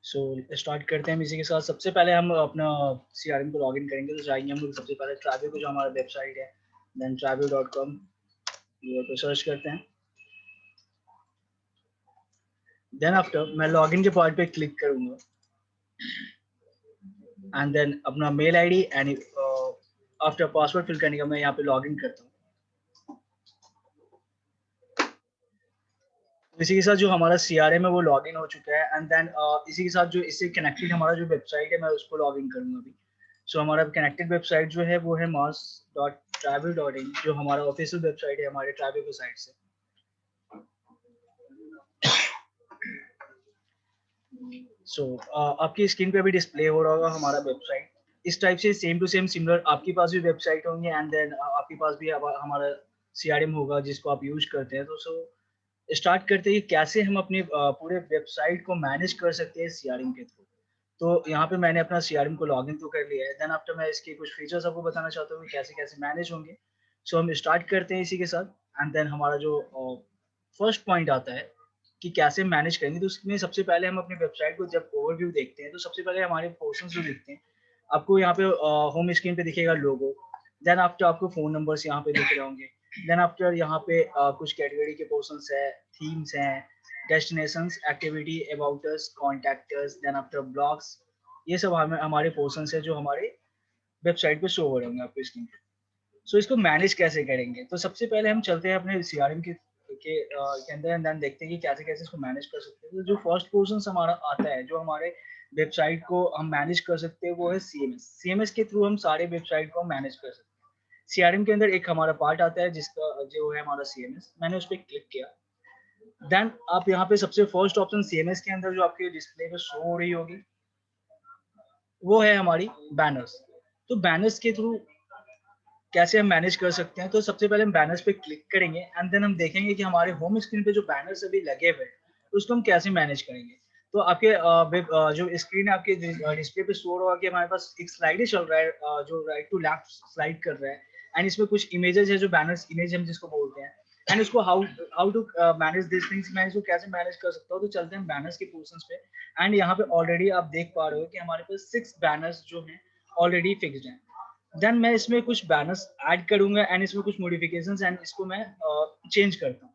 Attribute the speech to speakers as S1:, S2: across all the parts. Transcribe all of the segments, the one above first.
S1: So start करते हैं इसी के साथ। सबसे पहले हम अपना CRM को लॉगिन करेंगे, तो जाएंगे हम लोग सबसे पहले ट्रैवल को, जो हमारा वेबसाइट है, देन travel.com पे सर्च करते हैं। देन आफ्टर मैं लॉगिन के पार्ट पे क्लिक करूंगा एंड देन अपना mail ID and after password fill करने का मैं यहाँ पे लॉगिन करता हूँ। इसी के साथ जो हमारा CRM है वो लॉगिन हो चुका है एंड देन इसी के साथ जो इससे कनेक्टेड हमारा जो वेबसाइट है मैं उसको लॉगिन करूंगा अभी। सो हमारा कनेक्टेड वेबसाइट जो है वो है mars.travel.in, जो हमारा ऑफिशियल वेबसाइट है हमारे ट्रैवल के साइट से। सो आपकी स्क्रीन पे भी डिस्प्ले हो रहा होगा हमारा वेबसाइट। इस टाइप से सेम टू सेम सिमिलर आपके पास भी वेबसाइट होंगे एंड देन आपके पास भी हमारा CRM होगा जिसको आप यूज करते हैं। तो स्टार्ट करते हैं कैसे हम अपने पूरे वेबसाइट को मैनेज कर सकते हैं CRM के थ्रू। तो यहाँ पे मैंने अपना CRM को लॉगिन तो कर लिया है। देन आफ्टर मैं इसके कुछ फीचर्स आपको बताना चाहता हूँ कैसे कैसे मैनेज होंगे। सो हम स्टार्ट करते हैं इसी के साथ एंड देन हमारा जो फर्स्ट पॉइंट आता है कि कैसे मैनेज करेंगे, तो उसमें सबसे पहले हम अपनी वेबसाइट को जब ओवरव्यू देखते हैं तो सबसे पहले हमारे पोर्शंस जो दिखते हैं आपको यहाँ पे होम स्क्रीन पे दिखेगा लोगो। देन आफ्टर आपको फोन नंबर्स यहाँ पे दिख रहे होंगे। देन आफ्टर यहाँ पे कुछ कैटेगरी के पोर्शंस है, थीम्स हैं, destinations, activity, about us, contactors, then after blogs. ये सब हमारे पोर्शंस है जो हमारे वेबसाइट पे शो हो रहे होंगे आपको स्क्रीन पे। सो इसको मैनेज कैसे करेंगे, तो सबसे पहले हम चलते हैं अपने CRM के अंदर एंड देन देखते हैं कि कैसे कैसे इसको मैनेज कर सकते हैं। तो जो फर्स्ट पोर्शन हमारा आता है जो हमारे वेबसाइट को हम मैनेज कर सकते हैं वो है CMS के थ्रू हम सारे वेबसाइट को मैनेज कर सकते हैं। CRM के अंदर एक हमारा पार्ट आता है जिसका जो है हमारा CMS। मैंने उस पर क्लिक किया। देन आप यहाँ पे सबसे फर्स्ट ऑप्शन CMS के अंदर जो आपके डिस्प्ले पे शो हो रही होगी वो है हमारी बैनर्स। तो बैनर्स के थ्रू कैसे हम मैनेज कर सकते हैं, तो सबसे पहले हम बैनर्स पे क्लिक करेंगे एंड देन हम देखेंगे कि हमारे होम स्क्रीन पे जो बैनर्स अभी लगे हुए हैं तो उसको हम कैसे मैनेज करेंगे। तो आपके जो स्क्रीन है आपके डिस्प्ले पे शो हो रहा है कि हमारे पास एक स्लाइड ही चल रहा है जो राइट टू लेफ्ट स्लाइड कर रहा है एंड इसमें कुछ इमेजेस है जो बैनर्स इमेज हम जिसको बोलते हैं एंड उसको how how to manage this things, मैं इसको कैसे मैनेज कर सकता हूँ। तो चलते हैं बैनर्स के पोर्शंस पे एंड यहाँ पे ऑलरेडी आप देख पा रहे हो कि हमारे पास 6 बैनर्स जो हैं ऑलरेडी फिक्स्ड हैं। देन मैं इसमें कुछ बैनर्स ऐड करूंगा एंड इसमें कुछ मॉडिफिकेशंस एंड इसको मैं चेंज करता हूँ।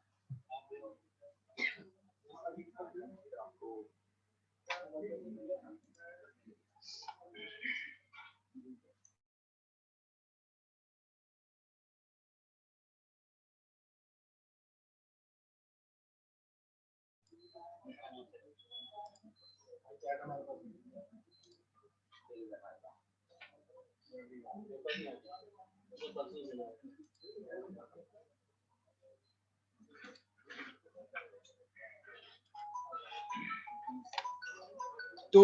S1: तो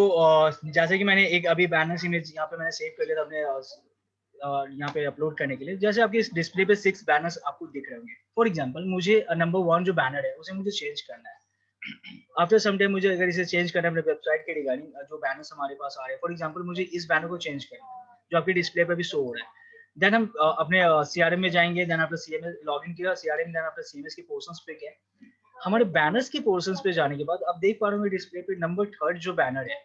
S1: जैसे कि मैंने एक अभी बैनर्स इमेज यहाँ पे मैंने सेव कर लिया था अपने यहाँ पे अपलोड करने के लिए। जैसे आपके इस डिस्प्ले पे 6 बैनर्स आपको दिख रहे होंगे। फॉर एग्जांपल मुझे नंबर 1 जो बैनर है उसे मुझे चेंज करना है। आफ्टर सम टाइम मुझे अगर इसे चेंज करना है अपने वेबसाइट के रिगार्डिंग जो बैनर्स हमारे पास आ रहे हैं, फॉर एग्जांपल मुझे इस बैनर को चेंज करना है जो आपके डिस्प्ले पे भी शो हो रहा है। देन हम अपने CRM में जाएंगे। देन आपने CMS लॉगिन किया CRM, देन आपने CMS के पोर्शंस पे गए। हमारे बैनर्स के पोर्शंस पे जाने के बाद आप देख पा रहे होंगे डिस्प्ले पे नंबर 3 जो बैनर है,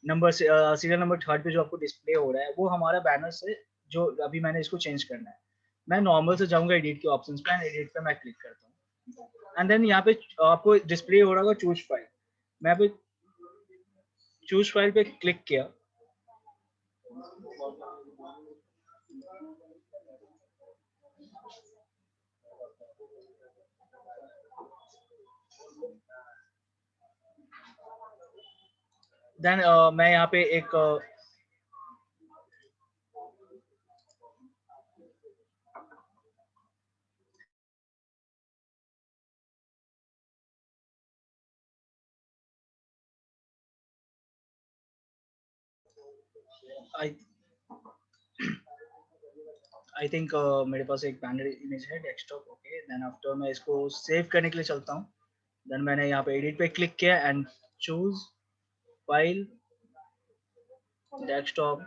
S1: नंबर से सीरियल नंबर 3 पे जो आपको डिस्प्ले हो रहा है वो हमारा बैनर से जो अभी मैंने इसको चेंज करना है। मैं नॉर्मल से जाऊंगा एडिट के ऑप्शंस पे एंड एडिट पे मैं क्लिक करता हूँ एंड देन यहाँ पे आपको डिस्प्ले हो रहा होगा चूज फाइल। मैं पे चूज फाइल पे क्लिक किया। देन मैं यहाँ पे एक आई आई थिंक मेरे पास एक बैनर इमेज है डेस्कटॉप। ओके, देन आफ्टर मैं इसको सेव करने के लिए चलता हूँ। देन मैंने यहाँ पे एडिट पे क्लिक किया and choose file desktop.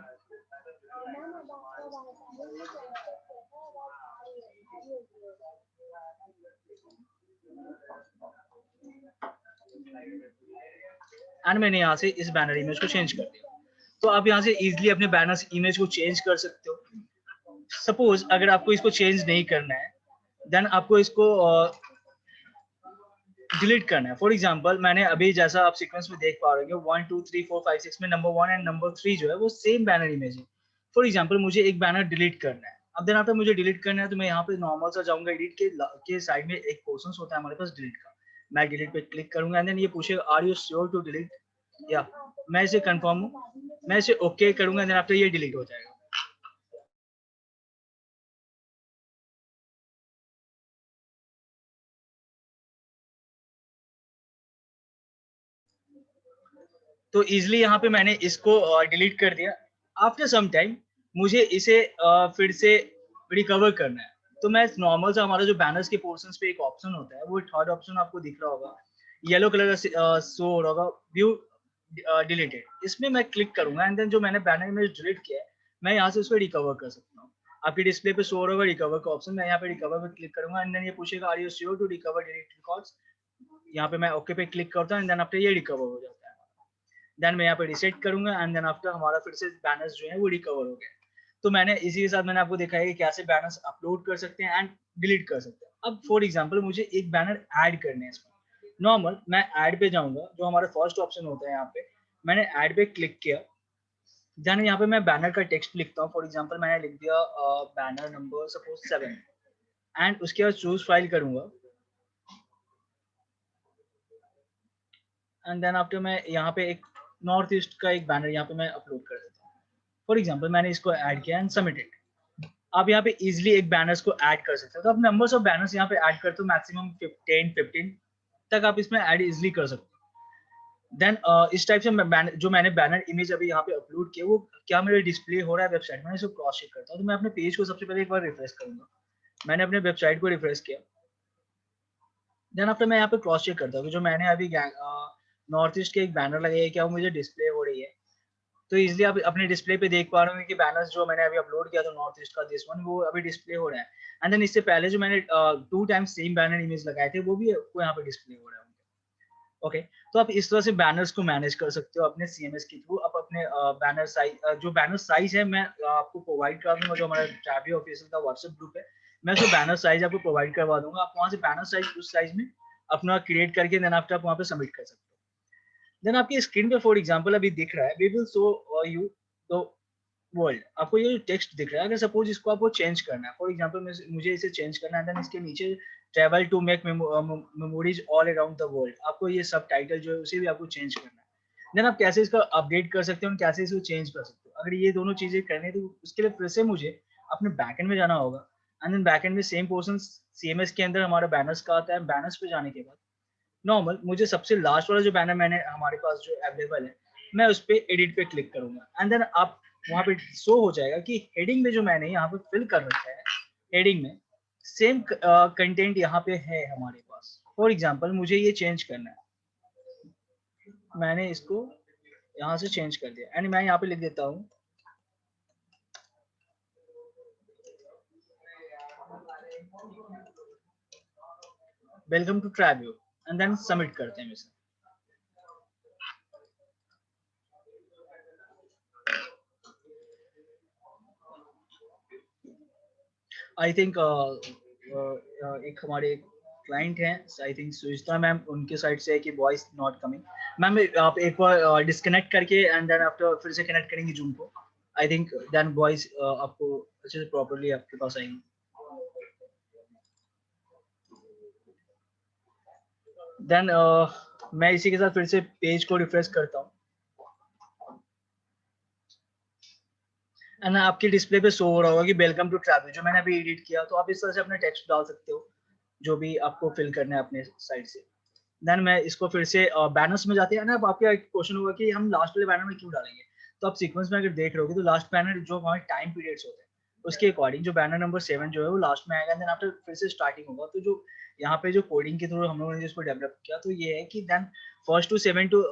S1: And मैंने यहाँ से इस बैनर इमेज को चेंज कर दिया। तो आप यहाँ से इजीली अपने बैनर इमेज को चेंज कर सकते हो। सपोज अगर आपको इसको चेंज नहीं करना है, देन आपको इसको डिलीट करना है। फॉर एग्जाम्पल मैंने अभी जैसा आप सीक्वेंस में देख पा रहे हो 1 2 3 4 5 6 में नंबर 1 एंड नंबर 3 जो है वो सेम बैनर इमेज है। फॉर एग्जाम्पल मुझे एक बैनर डिलीट करना है। अब देन आफ्टर मुझे डिलीट करना है तो मैं यहाँ पे नॉर्मल सा जाऊंगा, एडिट के साइड में एक पोर्शन होता है हमारे पास डिलीट का। मैं डिलीट पे क्लिक करूंगा एंड देन ये पूछेगा are you sure to delete, या मैं इसे कंफर्म हूँ, मैं इसे ओके करूंगा देन आफ्टर ये डिलीट हो जाएगा। तो इजिली यहाँ पे मैंने इसको डिलीट कर दिया। आफ्टर सम टाइम मुझे इसे फिर से रिकवर करना है। तो मैं नॉर्मल सा हमारा जो बैनर्स के पोर्शंस पे एक ऑप्शन होता है, वो थर्ड ऑप्शन आपको दिख रहा होगा, येलो कलर का शो हो रहा होगा, व्यू डिलीटेड। इसमें मैं क्लिक करूंगा एंड देन जो मैंने बैनर इमेज डिलीट किया है मैं यहाँ से उसको रिकवर कर सकता हूँ। आपकी डिस्प्ले पे शो हो रहा होगा रिकवर का ऑप्शन, मैं यहाँ पे रिकवर पे क्लिक करूंगा एंड देन ये पूछेगा are you sure to recover delete records. यहाँ पे मैं ओके पे क्लिक करता हूँ एंड देन आफ्टर ये रिकवर हो जाता है। देन मैं यहाँ पे रिसेट करूंगा एंड देन आफ्टर हमारा फिर से बैनर्स जो है वो रिकवर हो गए। तो मैंने इसी के साथ मैंने आपको दिखाया कि कैसे बैनर्स अपलोड कर सकते हैं एंड डिलीट कर सकते हैं। अब फॉर एग्जांपल मुझे एक बैनर ऐड करने हैं इसमें। नॉर्मल मैं ऐड पे जाऊंगा, जो हमारा फर्स्ट ऑप्शन होता है यहाँ पे, मैंने ऐड पे क्लिक किया। देन यहाँ पे मैं बैनर का टेक्स्ट लिखता हूँ। फॉर एग्जाम्पल मैंने लिख दिया बैनर नंबर सपोज 7 एंड उसके बाद चूज फाइल करूंगा एंड देन आफ्टर मैं यहाँ पे एक नॉर्थ ईस्ट का एक बैनर यहाँ पे मैं अपलोड कर देता हूँ। फॉर एग्जाम्पल मैंने इसको ऐड किया एंड सबमिटेड। आप यहाँ पे इजिली एक बैनर्स को ऐड कर सकते हो। तो आप नंबर्स ऑफ बैनर्स यहाँ पे ऐड करते हो मैक्सिमम 10 15 तक आप इसमें ऐड इजिली कर सकते हो। देन इस टाइप से जो मैंने बैनर इमेज अभी यहाँ पे अपलोड किया वो क्या मेरे डिस्प्ले हो रहा है वेबसाइट में, इसको क्रॉस चेक करता हूँ। तो मैं अपने पेज को सबसे पहले एक बार रिफ्रेश करूंगा। मैंने अपने वेबसाइट को रिफ्रेश किया। देन आफ्टर मैं यहाँ पे क्रॉस चेक करता हूँ कि जो मैंने अभी नॉर्थ ईस्ट के एक बैनर लगाई है क्या वो मुझे डिस्प्ले हो रही है। तो इजिली आप अपने डिस्प्ले पे देख पा रहे हो कि बैनर्स जो मैंने अभी अपलोड किया था नॉर्थ ईस्ट का दिस वन वो अभी डिस्प्ले हो रहा है। एंड देन इससे पहले जो मैंने 2 टाइम्स सेम बैनर इमेज लगाए थे वो भी यहाँ पे डिस्प्ले हो रहा है। ओके तो आप इस तरह से बैनर्स को मैनेज कर सकते हो अपने सीएमएस के थ्रू। आप अपने बैनर साइज जो बैनर साइज है मैं आपको प्रोवाइड करा दूंगा। जो हमारा ट्रैवल ऑफिशियल का व्हाट्सएप ग्रुप है मैं उसको बैनर साइज आपको प्रोवाइड करवा दूंगा। आप वहाँ से बैनर साइज उस साइज में अपना क्रिएट करके देन आफ्टर आप वहाँ पे सबमिट कर सकते हो। देन आपकी स्क्रीन पे फॉर एग्जांपल अभी दिख रहा है we will show you the world. आपको ये टेक्स्ट दिख रहा है। अगर सपोज इसको आपको चेंज करना है, फॉर एग्जांपल मुझे इसे चेंज करना है, देन इसके नीचे travel to make memories all around the world, आपको ये सब टाइटल जो है उसे भी आपको चेंज करना है। देन आप कैसे इसका अपडेट कर सकते हो और कैसे इसको चेंज कर सकते हो। अगर ये दोनों चीजें करनी है तो उसके लिए फिर से मुझे अपने बैकएंड में जाना होगा एंड देन बैकएंड में सेम पोर्शन सीएमएस के अंदर हमारा बैनर्स का आता है। बैनर्स पे जाने के बाद नॉर्मल मुझे सबसे लास्ट वाला जो बैनर मैंने हमारे पास जो अवेलेबल है मैं उस पर एडिट पे क्लिक करूंगा एंड देन आप वहां पे शो हो जाएगा कि हेडिंग में जो मैंने यहाँ पे फिल कर रखा है हेडिंग में सेम कंटेंट यहाँ पे है हमारे पास। फॉर एग्जांपल मुझे ये चेंज करना है, मैंने इसको यहाँ से चेंज कर दिया एंड मैं यहाँ पे लिख देता हूँ welcome to travel and then submit करते हैं इसे। आई थिंक एक हमारे क्लाइंट हैं आई थिंक सुजिता मैम, उनके साइड से है कि वॉइस नॉट कमिंग। मैम आप एक बार डिस्कनेक्ट करके एंड देन आफ्टर फिर से कनेक्ट करेंगे जूम को। आई थिंक देन वॉइस आपको अच्छे से प्रॉपर्ली आपके पास आएंगी। देन मैं इसी के साथ फिर से पेज को रिफ्रेश करता हूँ एंड आपकी डिस्प्ले पे शो हो रहा होगा कि वेलकम टू ट्रैवल जो मैंने अभी एडिट किया। तो आप इस तरह से अपने टेक्स्ट डाल सकते हो जो भी आपको फिल करना है अपने साइड से। देन मैं इसको फिर से बैनर्स में जाते हैं ना। अब आपका एक क्वेश्चन होगा कि हम लास्ट वाले बैनर में क्यों डालेंगे। तो आप सीक्वेंस में अगर देख रहे हो तो लास्ट बैनर जो हमारे टाइम पीरियड्स होते हैं उसके अकॉर्डिंग जो बैनर नंबर 7 जो है वो लास्ट में आएगा। देन आफ्टर फिर से स्टार्टिंग होगा। तो जो यहाँ पे जो कोडिंग के थ्रू हम लोगों ने जिसको डेवलप किया तो ये है कि देन फर्स्ट टू 7 टू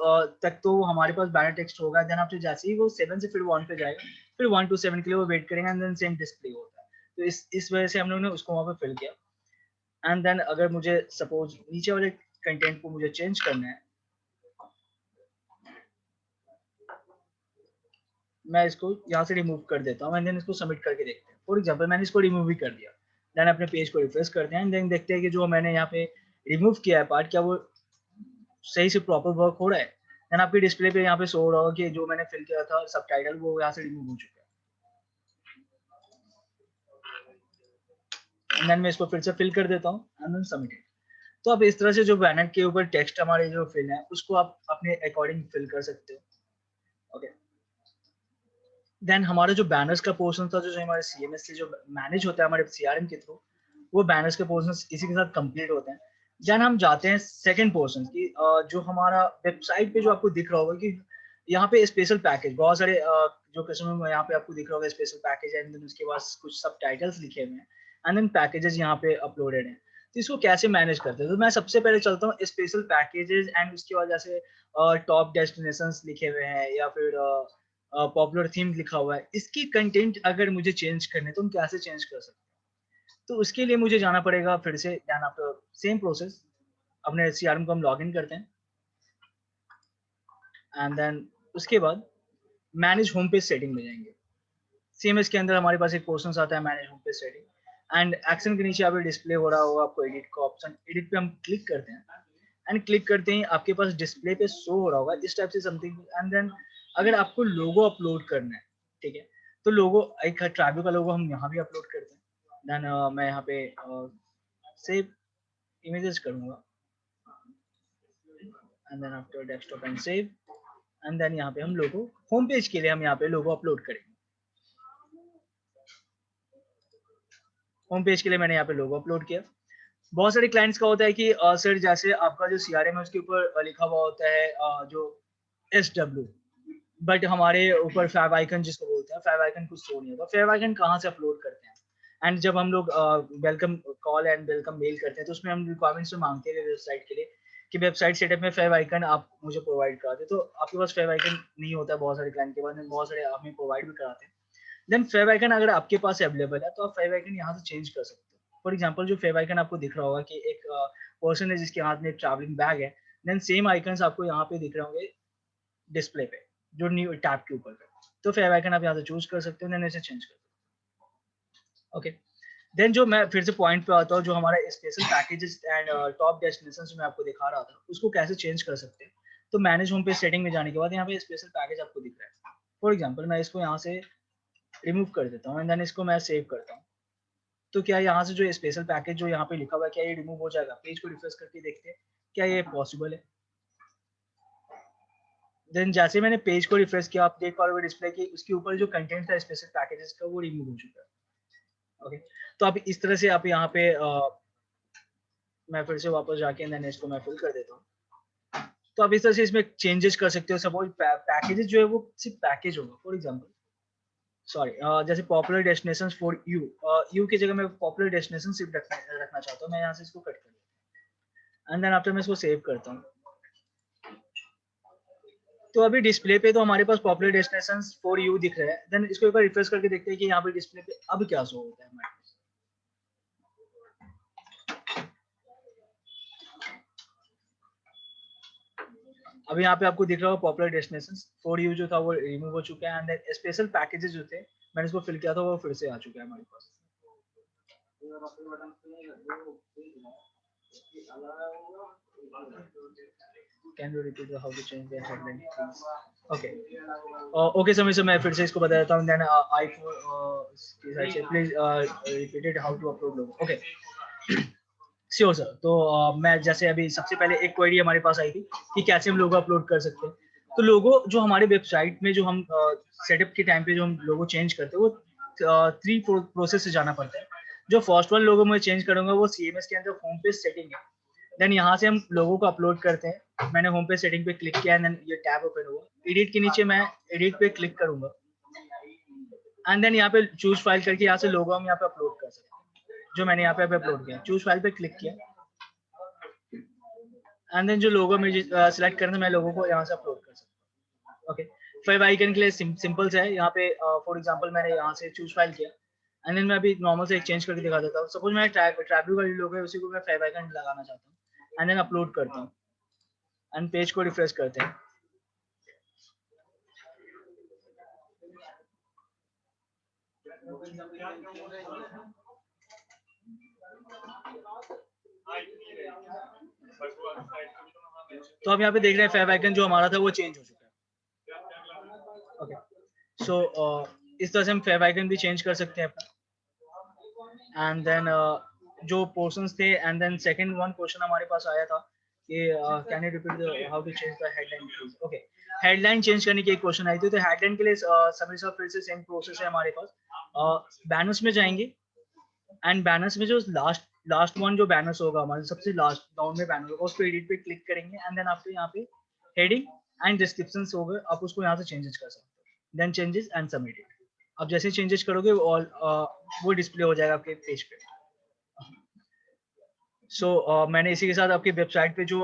S1: तक तो हमारे पास बैनर टेक्स्ट होगा। देन आफ्टर जैसे ही वो 7 से फिर 1 पे जाएगा फिर 1 टू 7 के लिए वो वेट करेंगे एंड देन सेम डिस्प्ले होता है। तो इस वजह से हम लोग ने उसको वहाँ पे फिल किया। एंड देन अगर मुझे सपोज नीचे वाले कंटेंट को मुझे चेंज करना है मैं इसको यहाँ से रिमूव कर देता हूँ एंड देन इसको सबमिट करके देखते हैं। फॉर एग्जांपल मैंने इसको रिमूव भी कर दिया, देन अपने पेज को रिफ्रेश करते हैं एंड देन देखते हैं कि जो मैंने यहाँ पे रिमूव किया है पार्ट, क्या वो सही से प्रॉपर वर्क हो रहा है। देन आपके डिस्प्ले पे यहाँ पे शो हो रहा होगा कि जो मैंने फिल किया था सबटाइटल वो यहाँ से रिमूव हो चुका है। देन मैं इसको फिर से फिल कर देता हूँ एंड देन सबमिट। तो आप इस तरह से जो बैनर के ऊपर टेक्स्ट हमारे जो फिल है उसको आप अपने अकॉर्डिंग फिल कर सकते हो। ओके, देन हमारा जो बैनर्स का पोर्शन था जो हमारे सीएमएस से जो मैनेज होता है हमारे सीआरएम के थ्रू, वो बैनर्स के पोर्शन इसी के साथ कंप्लीट होते हैं। देन हम जाते हैं सेकंड पोर्शन की, जो हमारा वेबसाइट पे जो आपको दिख रहा होगा कि यहाँ पे स्पेशल पैकेज बहुत सारे जो कस्टमर यहाँ पे आपको दिख रहा होगा स्पेशल पैकेज एंड देन उसके बाद कुछ सब टाइटल्स लिखे हुए हैं एंड देन पैकेजेस यहाँ पे अपलोडेड हैं। तो इसको कैसे मैनेज करते हैं, तो मैं सबसे पहले चलता हूँ स्पेशल पैकेजेस एंड उसके बाद जैसे टॉप डेस्टिनेशंस लिखे हुए हैं या फिर पॉपुलर थीम लिखा हुआ है, इसकी कंटेंट अगर मुझे चेंज करने तो हम कैसे चेंज कर सकते हैं। तो उसके लिए मुझे जाना पड़ेगा फिर से, देन आफ्टर सेम प्रोसेस अपने सीआरएम को हम लॉग इन करते हैं एंड देन उसके बाद मैनेज होम पेज सेटिंग में जाएंगे। सीएमएस के अंदर हमारे पास एक पोर्शन आता है manage home page setting and action के नीचे आप डिस्प्ले हो रहा होगा आपको एडिट का ऑप्शन, एडिट पे हम क्लिक करते हैं एंड क्लिक करते ही आपके पास डिस्प्ले पे शो हो रहा होगा इस टाइप से समथिंग। एंड देन अगर आपको लोगो अपलोड करना है, ठीक है, तो लोगो एक ट्राइबल का लोगो हम यहाँ भी अपलोड करते हैं। देन मैं यहाँ पे सेव इमेजेस करूंगा and then after desktop and save and then यहाँ पे हम लोगो होम पेज के लिए हम यहाँ पे लोगो अपलोड करेंगे। होम पेज के लिए मैंने यहाँ पे लोगो अपलोड किया। बहुत सारे क्लाइंट्स का होता है कि सर जैसे आपका जो सीआरएम है उसके ऊपर लिखा हुआ होता है जो SW, बट हमारे ऊपर फैब आइकन जिसको बोलते हैं फैब आइकन कुछ शो नहीं होता। फैब आइकन कहाँ से अपलोड करते हैं, एंड जब हम लोग welcome call and welcome mail करते हैं तो उसमें हम रिक्वायरमेंट्स में मांगते हैं वेबसाइट के लिए कि वेबसाइट सेटअप में फैब आइकन आप मुझे प्रोवाइड कराते, तो आपके पास फैब आइकन नहीं होता है बहुत सारे क्लाइंट के पास, बहुत सारे हमें प्रोवाइड भी कराते हैं। देन फैब आइकन अगर आपके पास अवेलेबल है तो आप फैब आइकन यहाँ से चेंज कर सकते हो। फॉर एग्जांपल जो फैब आइकन आपको दिख रहा होगा कि एक पर्सन है जिसके हाथ में एक ट्रैवलिंग बैग है, देन सेम आइकन्स आपको यहाँ पे दिख रहे होंगे डिस्प्ले पे जो न्यू टैब के ऊपर पे, तो फैब आइकन आप यहाँ से चूज कर सकते हो, देन इसे चेंज कर सकते हो। ओके, देन जो मैं फिर से पॉइंट पे आता हूँ, जो हमारा special packages and top destination जो मैं आपको दिखा रहा था उसको कैसे चेंज कर सकते हैं। तो मैनेज होम पेज सेटिंग में जाने के बाद यहाँ पे स्पेशल पैकेज आपको दिख रहा है। फॉर एग्जाम्पल मैं इसको यहाँ से रिमूव कर देता हूँ एंड देन इसको मैं सेव करता हूँ। तो क्या यहाँ से जो स्पेशल पैकेज जो यहाँ पे लिखा हुआ है क्या ये रिमूव हो जाएगा? पेज को रिफ्रेश करके देखते हैं क्या ये पॉसिबल है। देन जैसे मैंने पेज को रिफ्रेश किया आप देख पा रहे हो डिस्प्ले की उसके ऊपर जो कंटेंट था स्पेशल पैकेजेस का वो रिमूव हो चुका है। ओके, तो आप इस तरह से आप यहाँ पे मैं फिर से वापस जाके देन इसको मैं फिल कर देता हूँ। तो आप इस तरह से इसमें चेंजेस कर सकते हो। सपोज पैकेजेस जो है वो सिर्फ पैकेज होगा। फॉर एग्जाम्पल सॉरी जैसे popular destination for you, you की जगह मैं पॉपुलर डेस्टिनेशन सिर्फ रखना चाहता हूँ, मैं यहाँ से इसको कट कर देता हूँ एंड देन आफ्टर मैं इसको सेव करता हूँ। तो अभी डिस्प्ले पे तो हमारे पास पॉपुलर डेस्टिनेशन फॉर यू दिख रहा है। देन इसको एक बार रिफ्रेश करके देखते हैं कि यहाँ पे डिस्प्ले पे अब क्या शो होता है हमारे पास। अभी यहाँ पे आपको दिख रहा होगा पॉपुलर डेस्टिनेशन फॉर यू जो था वो रिमूव हो चुका है एंड देन स्पेशल पैकेजेस जो थे मैंने इसको फिल किया था वो फिर से आ चुका है हमारे पास। Can you repeat how to change the headline please? Okay. Okay समय से मैं फिर से इसको बता देता हूँ। Then iPhone की साइड से please repeat it how to upload logo. Okay. Sure sir. तो मैं जैसे अभी सबसे पहले एक क्वेरी हमारे पास आई थी कि कैसे हम लोगो अपलोड कर सकते हैं। तो लोगो जो हमारे वेबसाइट में जो हम सेटअप के टाइम पे जो हम लोगो चेंज करते हैं वो 3 प्रोसेस से जाना पड़ता है। जो फर्स्ट वन लोगो मैं चेंज करूंगा वो सीएमएस के अंदर होम पेज सेटिंग है। देन यहाँ से हम लोगों को अपलोड करते हैं। मैंने होम पेज सेटिंग पे क्लिक किया एंड ये टैब ओपन हुआ। एडिट के नीचे मैं एडिट पे क्लिक करूंगा एंड देन यहाँ पे चूज फाइल करके यहाँ से लोगो हम यहाँ पे अपलोड कर सकते हैं। जो मैंने यहाँ पे अपलोड किया, चूज फाइल पे क्लिक किया एंड देन जो लोगो मुझे सिलेक्ट करना है मैं लोगों को यहाँ से अपलोड कर सकता हूँ। ओके, फाइव आइकन के लिए सिंपल से है। यहाँ पे फॉर एग्जांपल मैंने यहाँ से चूज फाइल किया एंड देन मैं अभी नॉर्मल से एक चेंज करके दिखा देता हूँ। सपोज मैं ट्रैवल का लोगो है उसी को मैं फाइव आइकन लगाना चाहता हूँ एंड देन अपलोड करता हूँ एंड पेज को रिफ्रेश करते हैं। तो अब यहाँ पे देख रहे हैं फेव आइकन जो हमारा था वो चेंज हो चुका है। ओके, सो इस तरह से हम फेव आइकन भी चेंज कर सकते हैं अपना। एंड देन जो पोर्शंस थे, and then second one question हमारे पास आया था कि can you repeat how to change the headline please. Okay, headline change करने की एक क्वेश्चन आई थी, तो हेडलाइन के लिए सभी सब फिर से सेम प्रोसेस है हमारे पास। बैनर्स में जाएंगे, एंड बैनर्स में जो लास्ट वन जो बैनर्स होगा हमारे सबसे लास्ट डाउन में बैनर होगा, उस पर एडिट पे क्लिक करेंगे, एंड देन आपको यहाँ पे हेडिंग एंड डिस्क्रिप्शन होगा, आप उसको यहाँ से चेंजेस कर सकते हो। Then changes and submit it. अब जैसे चेंजेस करोगे वो डिस्प्ले हो जाएगा आपके पेज पे। सो मैंने इसी के साथ आपकी वेबसाइट पे जो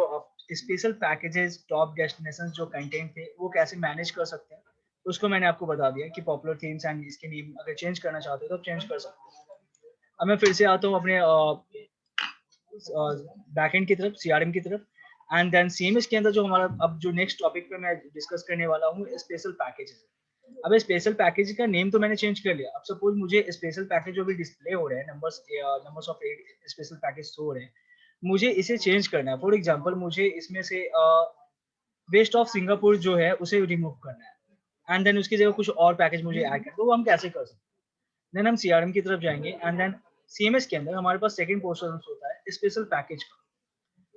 S1: स्पेशल पैकेजेस, टॉप डेस्टिनेशन जो कंटेंट थे वो कैसे मैनेज कर सकते हैं, उसको मैंने आपको बता दिया कि पॉपुलर थीम्स एंड इसके नेम अगर चेंज करना चाहते हो तो आप चेंज कर सकते हो। अब मैं फिर से आता हूँ अपने बैकएंड की तरफ, सीआरएम की तरफ। एंड देन सीएमएस के अंदर जो हमारा अब जो नेक्स्ट टॉपिक पे मैं डिस्कस करने वाला हूँ स्पेशल पैकेजेस। अब स्पेशल पैकेज का नेम तो मैंने चेंज कर लिया। अब सपोज मुझे स्पेशल पैकेज जो भी डिस्प्ले हो रहे हैं, नंबर्स ऑफ 8 स्पेशल पैकेज हो रहे हैं, मुझे इसे चेंज करना है। फॉर एग्जांपल मुझे इसमें से वेस्ट ऑफ सिंगापुर जो है उसे रिमूव करना है, एंड देन उसकी जगह कुछ और पैकेज मुझे ऐड करना है। तो वो हम कैसे कर सकते हैं? देन हम सीआरएम की तरफ जाएंगे, एंड देन सीएमएस के अंदर हमारे पास सेकंड पोर्शन होता है स्पेशल पैकेज का।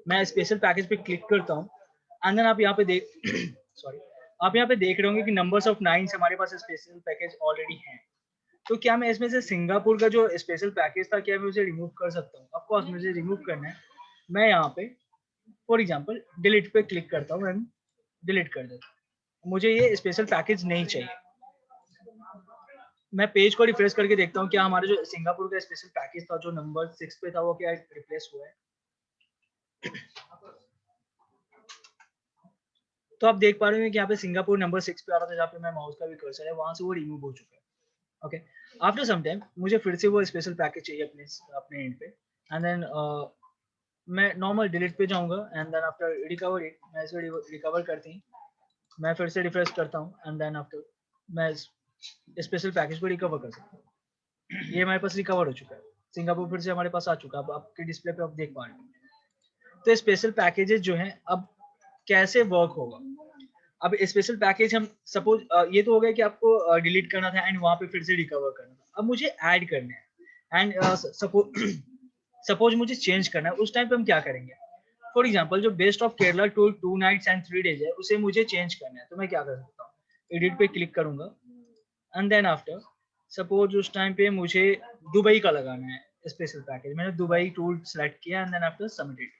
S1: मैं स्पेशल पैकेज पे क्लिक करता हूँ, एंड देन आप यहाँ पे देख सॉरी, आप यहाँ पे देख रहे होंगे कि नंबर्स ऑफ 9 हमारे पास स्पेशल पैकेज ऑलरेडी हैं। तो क्या मैं इसमें से सिंगापुर का जो स्पेशल पैकेज था, क्या मैं उसे रिमूव कर सकता हूँ? ऑफ कोर्स मुझे रिमूव करना है। मैं यहाँ पे फॉर एग्जांपल डिलीट पे क्लिक करता हूँ एंड डिलीट कर देता हूँ। मुझे ये स्पेशल पैकेज नहीं चाहिए। मैं पेज को रिफ्रेश करके देखता हूँ क्या हमारा जो सिंगापुर का स्पेशल पैकेज था जो नंबर 6 पे था वो क्या रिप्लेस हुआ है। तो आप देख पा रहे हैं कि यहाँ पे सिंगापुर नंबर 6 पे आ रहा था, जहाँ पे मैं माउस का भी कर्सर है वहां से वो रिमूव हो चुका है। ओके, आफ्टर सम टाइम मुझे फिर से वो स्पेशल पैकेज चाहिए अपने एंड पे, एंड देन मैं नॉर्मल डिलीट पे जाऊंगा, and then after recover it मैं इसे रिकवर करती हूँ। मैं फिर से रिफ्रेश करता हूँ, एंड देन आफ्टर मैं स्पेशल पैकेज को रिकवर कर सकता हूँ। ये हमारे पास रिकवर हो चुका है, सिंगापुर फिर से हमारे पास आ चुका है। अब आपके डिस्प्ले पे आप देख पा रहे हैं। तो स्पेशल पैकेजेस जो हैं अब कैसे वर्क होगा? अब स्पेशल पैकेज हम सपोज ये तो हो गया कि आपको डिलीट करना था एंड वहां पे फिर से रिकवर करना था। अब मुझे ऐड करने हैं, एंड सपोज मुझे चेंज करना है। उस टाइम पे हम क्या करेंगे? फॉर एग्जांपल जो best of Kerala tour 2 nights and 3 days है उसे मुझे चेंज करना है। तो मैं क्या कर सकता हूँ? एडिट पे क्लिक करूंगा, एंड देन आफ्टर सपोज उस टाइम पे मुझे दुबई का लगाना है स्पेशल पैकेज। मैंने दुबई टूर सेलेक्ट किया, एंड देन आफ्टर सबमिट।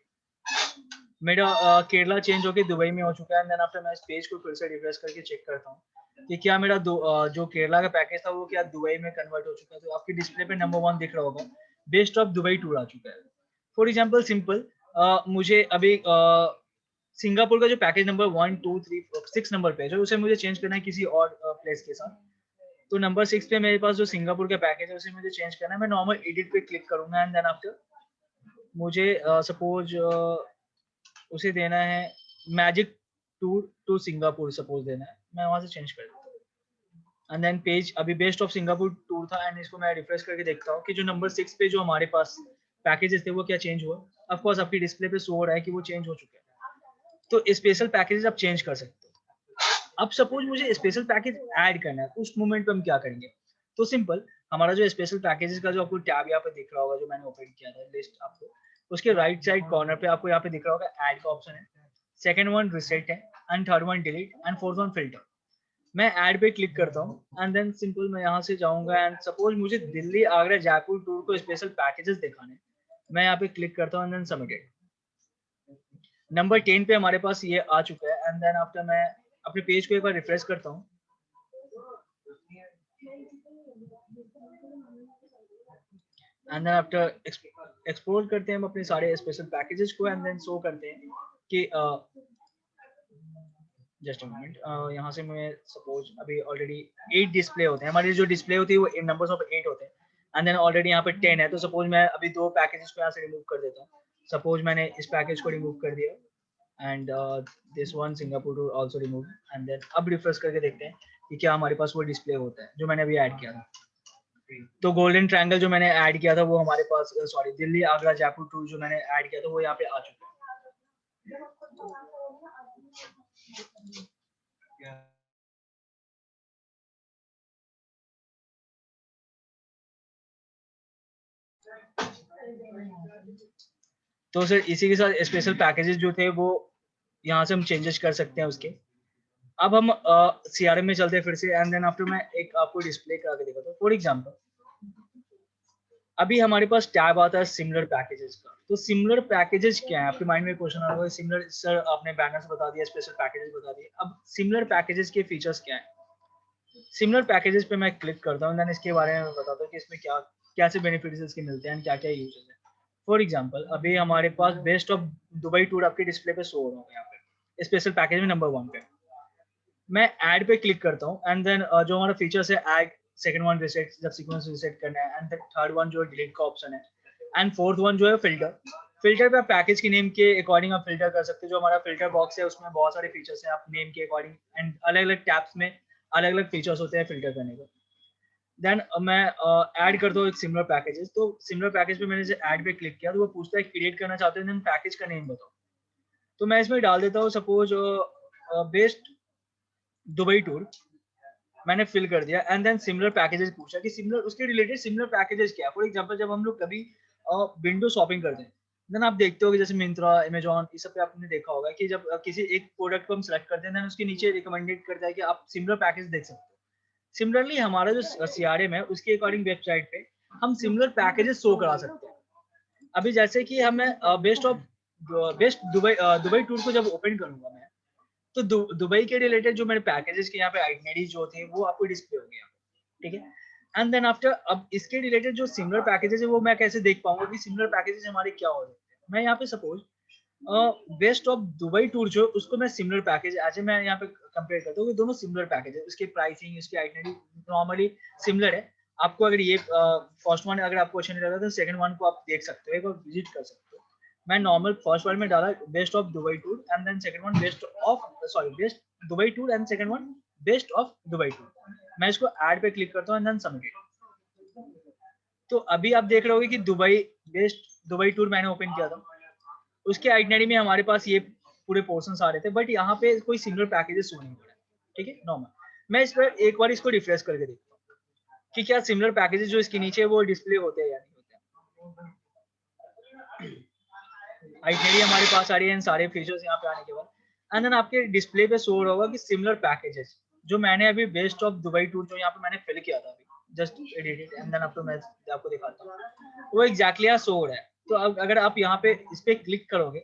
S1: मेरा केरला चेंज होके दुबई में हो चुका है, एंड देन आफ्टर मैं इस पेज को फिर से रिफ्रेश करके चेक करता हूँ कि क्या मेरा जो केरला का पैकेज था वो क्या दुबई में कन्वर्ट हो चुका है। तो आपकी डिस्प्ले पे नंबर 1 दिख रहा होगा, बेस्ट ऑफ दुबई टूर आ चुका है। फॉर एग्जांपल सिंपल मुझे अभी सिंगापुर का जो पैकेज नंबर 1 2 3 6 नंबर पे है उसे मुझे चेंज करना है किसी और प्लेस के साथ। तो नंबर 6 पे मेरे पास जो सिंगापुर का पैकेज है उसे मुझे चेंज करना है। मैं नॉर्मल एडिट पे क्लिक करूंगा, एंड देन आफ्टर मुझे सपोज उसे देना है magic tour to Singapore, suppose देना है। मैं वहां से चेंज कर देता हूँ, एंड देन पेज अभी बेस्ट ऑफ सिंगापुर टूर था, एंड इसको मैं रिफ्रेश करके देखता हूँ कि जो नंबर 6 पे जो हमारे पास पैकेजेस थे वो क्या चेंज हुआ। ऑफ कोर्स आपकी डिस्प्ले पे शो हो रहा है कि वो चेंज हो चुके हैं। तो स्पेशल पैकेजेस आप चेंज कर सकते हो। अब सपोज मुझे स्पेशल पैकेज ऐड करना है, उस मोमेंट पे हम क्या करेंगे? तो सिंपल, हमारा जो स्पेशल पैकेजेस का जो आपको टैब यहाँ पे दिख रहा होगा जो मैंने ओपन किया था लिस्ट आपको, उसके राइट साइड कॉर्नर पे आपको यहाँ पे दिख रहा होगा ऐड का ऑप्शन है। सेकंड वन रिसेट है, and third one delete, and fourth one filter. मैं ऐड पे क्लिक करता हूँ, एंड देन सिंपल मैं यहाँ से जाऊंगा, एंड सपोज मुझे दिल्ली आगरा जयपुर टूर को स्पेशल पैकेजेस दिखाने, मैं यहाँ पे क्लिक करता हूँ, एंड देन सबमिटेड। नंबर 10 पे हमारे पास ये आ चुका है, एंड देन आफ्टर मैं अपने पेज को एक बार रिफ्रेश करता हूँ, एंड देन आफ्टर एक्सप्लोर करते हैं हम अपने सारे स्पेशल पैकेजेस को, एंड देन शो करते हैं कि जस्ट अ मोमेंट, यहाँ से मैं सपोज अभी ऑलरेडी 8 डिस्प्ले होते हैं। हमारी जो डिस्प्ले होती है वो नंबर्स ऑफ 8 होते हैं, एंड देन ऑलरेडी यहाँ पे 10 है। तो सपोज मैं अभी 2 पैकेजेस को यहाँ से रिमूव कर देता हूँ। सपोज मैंने इस पैकेज को रिमूव कर दिया, and this one Singapore tour also remove, and then अब रिफ्रेश करके देखते हैं कि क्या हमारे पास वो डिस्प्ले होता है जो मैंने अभी ऐड किया था। तो गोल्डन ट्रायंगल जो मैंने ऐड किया था वो हमारे पास, सॉरी, दिल्ली आगरा जयपुर टूर जो मैंने ऐड किया था वो यहाँ पे आ चुका है। तो सर इसी के साथ स्पेशल पैकेजेस जो थे वो यहाँ से हम चेंजेस कर सकते हैं उसके। अब हम सीआरएम में चलते हैं फिर से, एंड देन आफ्टर मैं एक आपको डिस्प्ले करा के दिखाता हूँ। फॉर एग्जांपल अभी हमारे पास टैब आता है सिमिलर पैकेजेस का। तो सिमिलर पैकेजेस क्या है, आपके माइंड में क्वेश्चन आ रहा है सिमिलर, सर आपने बैनर्स बता दिया, स्पेशल पैकेजेस बता दिए, अब सिमिलर पैकेजेस के फीचर्स क्या है। सिमिलर पैकेजेस पे मैं क्लिक करता हूँ, देन इसके बारे में बताता हूँ कि इसमें क्या कैसे बेनिफिट्स इसके मिलते हैं, क्या क्या यूजेस है। फॉर एग्जांपल अभी हमारे पास बेस्ट ऑफ दुबई टूर आपके डिस्प्ले पे शो हो रहा है यहाँ पे स्पेशल पैकेज में नंबर 1 पे। मैं ऐड पे क्लिक करता हूँ, एंड देन जो हमारा फीचर्स है ऐड, सेकंड वन रिसेट, जब सीक्वेंस रिसेट करना है, एंड देन थर्ड वन जो है डिलीट का ऑप्शन है, एंड फोर्थ वन जो है फिल्टर। फिल्टर पे आप पैकेज की नेम के अकॉर्डिंग आप फिल्टर कर सकते हो। जो हमारा फिल्टर बॉक्स है उसमें बहुत सारे फीचर्स हैं, आप नेम के अकॉर्डिंग एंड अलग अलग टैब्स में अलग अलग फीचर्स होते हैं फिल्टर करने के। देन मैं ऐड करता हूँ एक सिमिलर पैकेजेस। तो सिमिलर पैकेज पे मैंने ऐड पे क्लिक किया तो वो पूछता है क्रिएट करना चाहते हैं, देन पैकेज का नेम बताओ। तो मैं इसमें डाल देता हूँ सपोज बेस्ट दुबई टूर, मैंने फिल कर दिया, एंड देन सिमिलर पैकेजेस पूछा कि सिमिलर उसके रिलेटेड सिमिलर पैकेजेस क्या है। फॉर एग्जांपल जब हम लोग कभी विंडो शॉपिंग करते हैं, देन आप देखते हो कि जैसे मिंत्रा, अमेजॉन, इस सब पे आपने देखा होगा कि जब किसी एक प्रोडक्ट को हम सेलेक्ट करते हैं, देन उसके नीचे रिकमेंडेड करता है कि आप सिमिलर पैकेज देख सकते हो। सिमिलरली हमारा जो सीआरएम है उसके अकॉर्डिंग वेबसाइट पे हम सिमिलर पैकेजेस शो करा सकते हैं। अभी जैसे कि हमें बेस्ट दुबई टूर को जब ओपन करूंगा मैं, तो दुबई के रिलेटेड जो मेरे पैकेजेस के यहाँ पे आइटनरी जो थे वो आपको डिस्प्ले हो गया, ठीक है। एंड देन आफ्टर अब इसके रिलेटेड जो सिमिलर पैकेजेस है वो मैं कैसे देख पाऊंगा कि सिमिलर पैकेजेस हमारे क्या हो सकते हैं। मैं यहाँ पे suppose best of Dubai tour जो उसको मैं सिमिलर पैकेज ऐसे मैं यहाँ पे कंपेयर करता हूँ कि दोनों सिमिलर पैकेज है, उसके प्राइसिंग उसकी आइटनरी नॉर्मली सिमिलर है। आपको अगर ये फर्स्ट वन अगर आपको अच्छा नहीं लगा तो सेकंड वन को आप देख सकते हो, एक बार विजिट कर सकते हो। मैं नॉर्मल फर्स्ट वन में डाला best of Dubai tour, and then second one best of, sorry, best Dubai tour, and second one best of Dubai tour. मैं इसको ऐड पे क्लिक करता हूँ, एंड देन सबमिट। तो अभी आप देख रहे होगे कि बेस्ट दुबई टूर मैंने ओपन किया था, उसके आइटनरी में हमारे पास ये पूरे पोर्शन आ रहे थे, बट यहाँ पे कोई सिमिलर पैकेजेस शो नहीं हो रहा है, ठीक है, नॉर्मल। मैं इस पर एक बार इसको रिफ्रेश करके देखता हूँ कि क्या सिमिलर पैकेजेस जो इसके नीचे वो डिस्प्ले होते हैं या नहीं होते हैं। आइटनरी हमारे पास आ रही है, सारे फीचर्स यहाँ पे आने के बाद, एंड देन आपके डिस्प्ले पे शो होगा कि सिमिलर पैकेजेस जो मैंने अभी बेस्ट ऑफ दुबई टूर जो यहाँ पे मैंने फिल किया था अभी जस्ट एडिटेड, एंड देन आपको मैं आपको दिखाता हूँ वो एग्जैक्टली यहाँ शो हो रहा है। तो अब अगर आप यहाँ पे इस पे क्लिक करोगे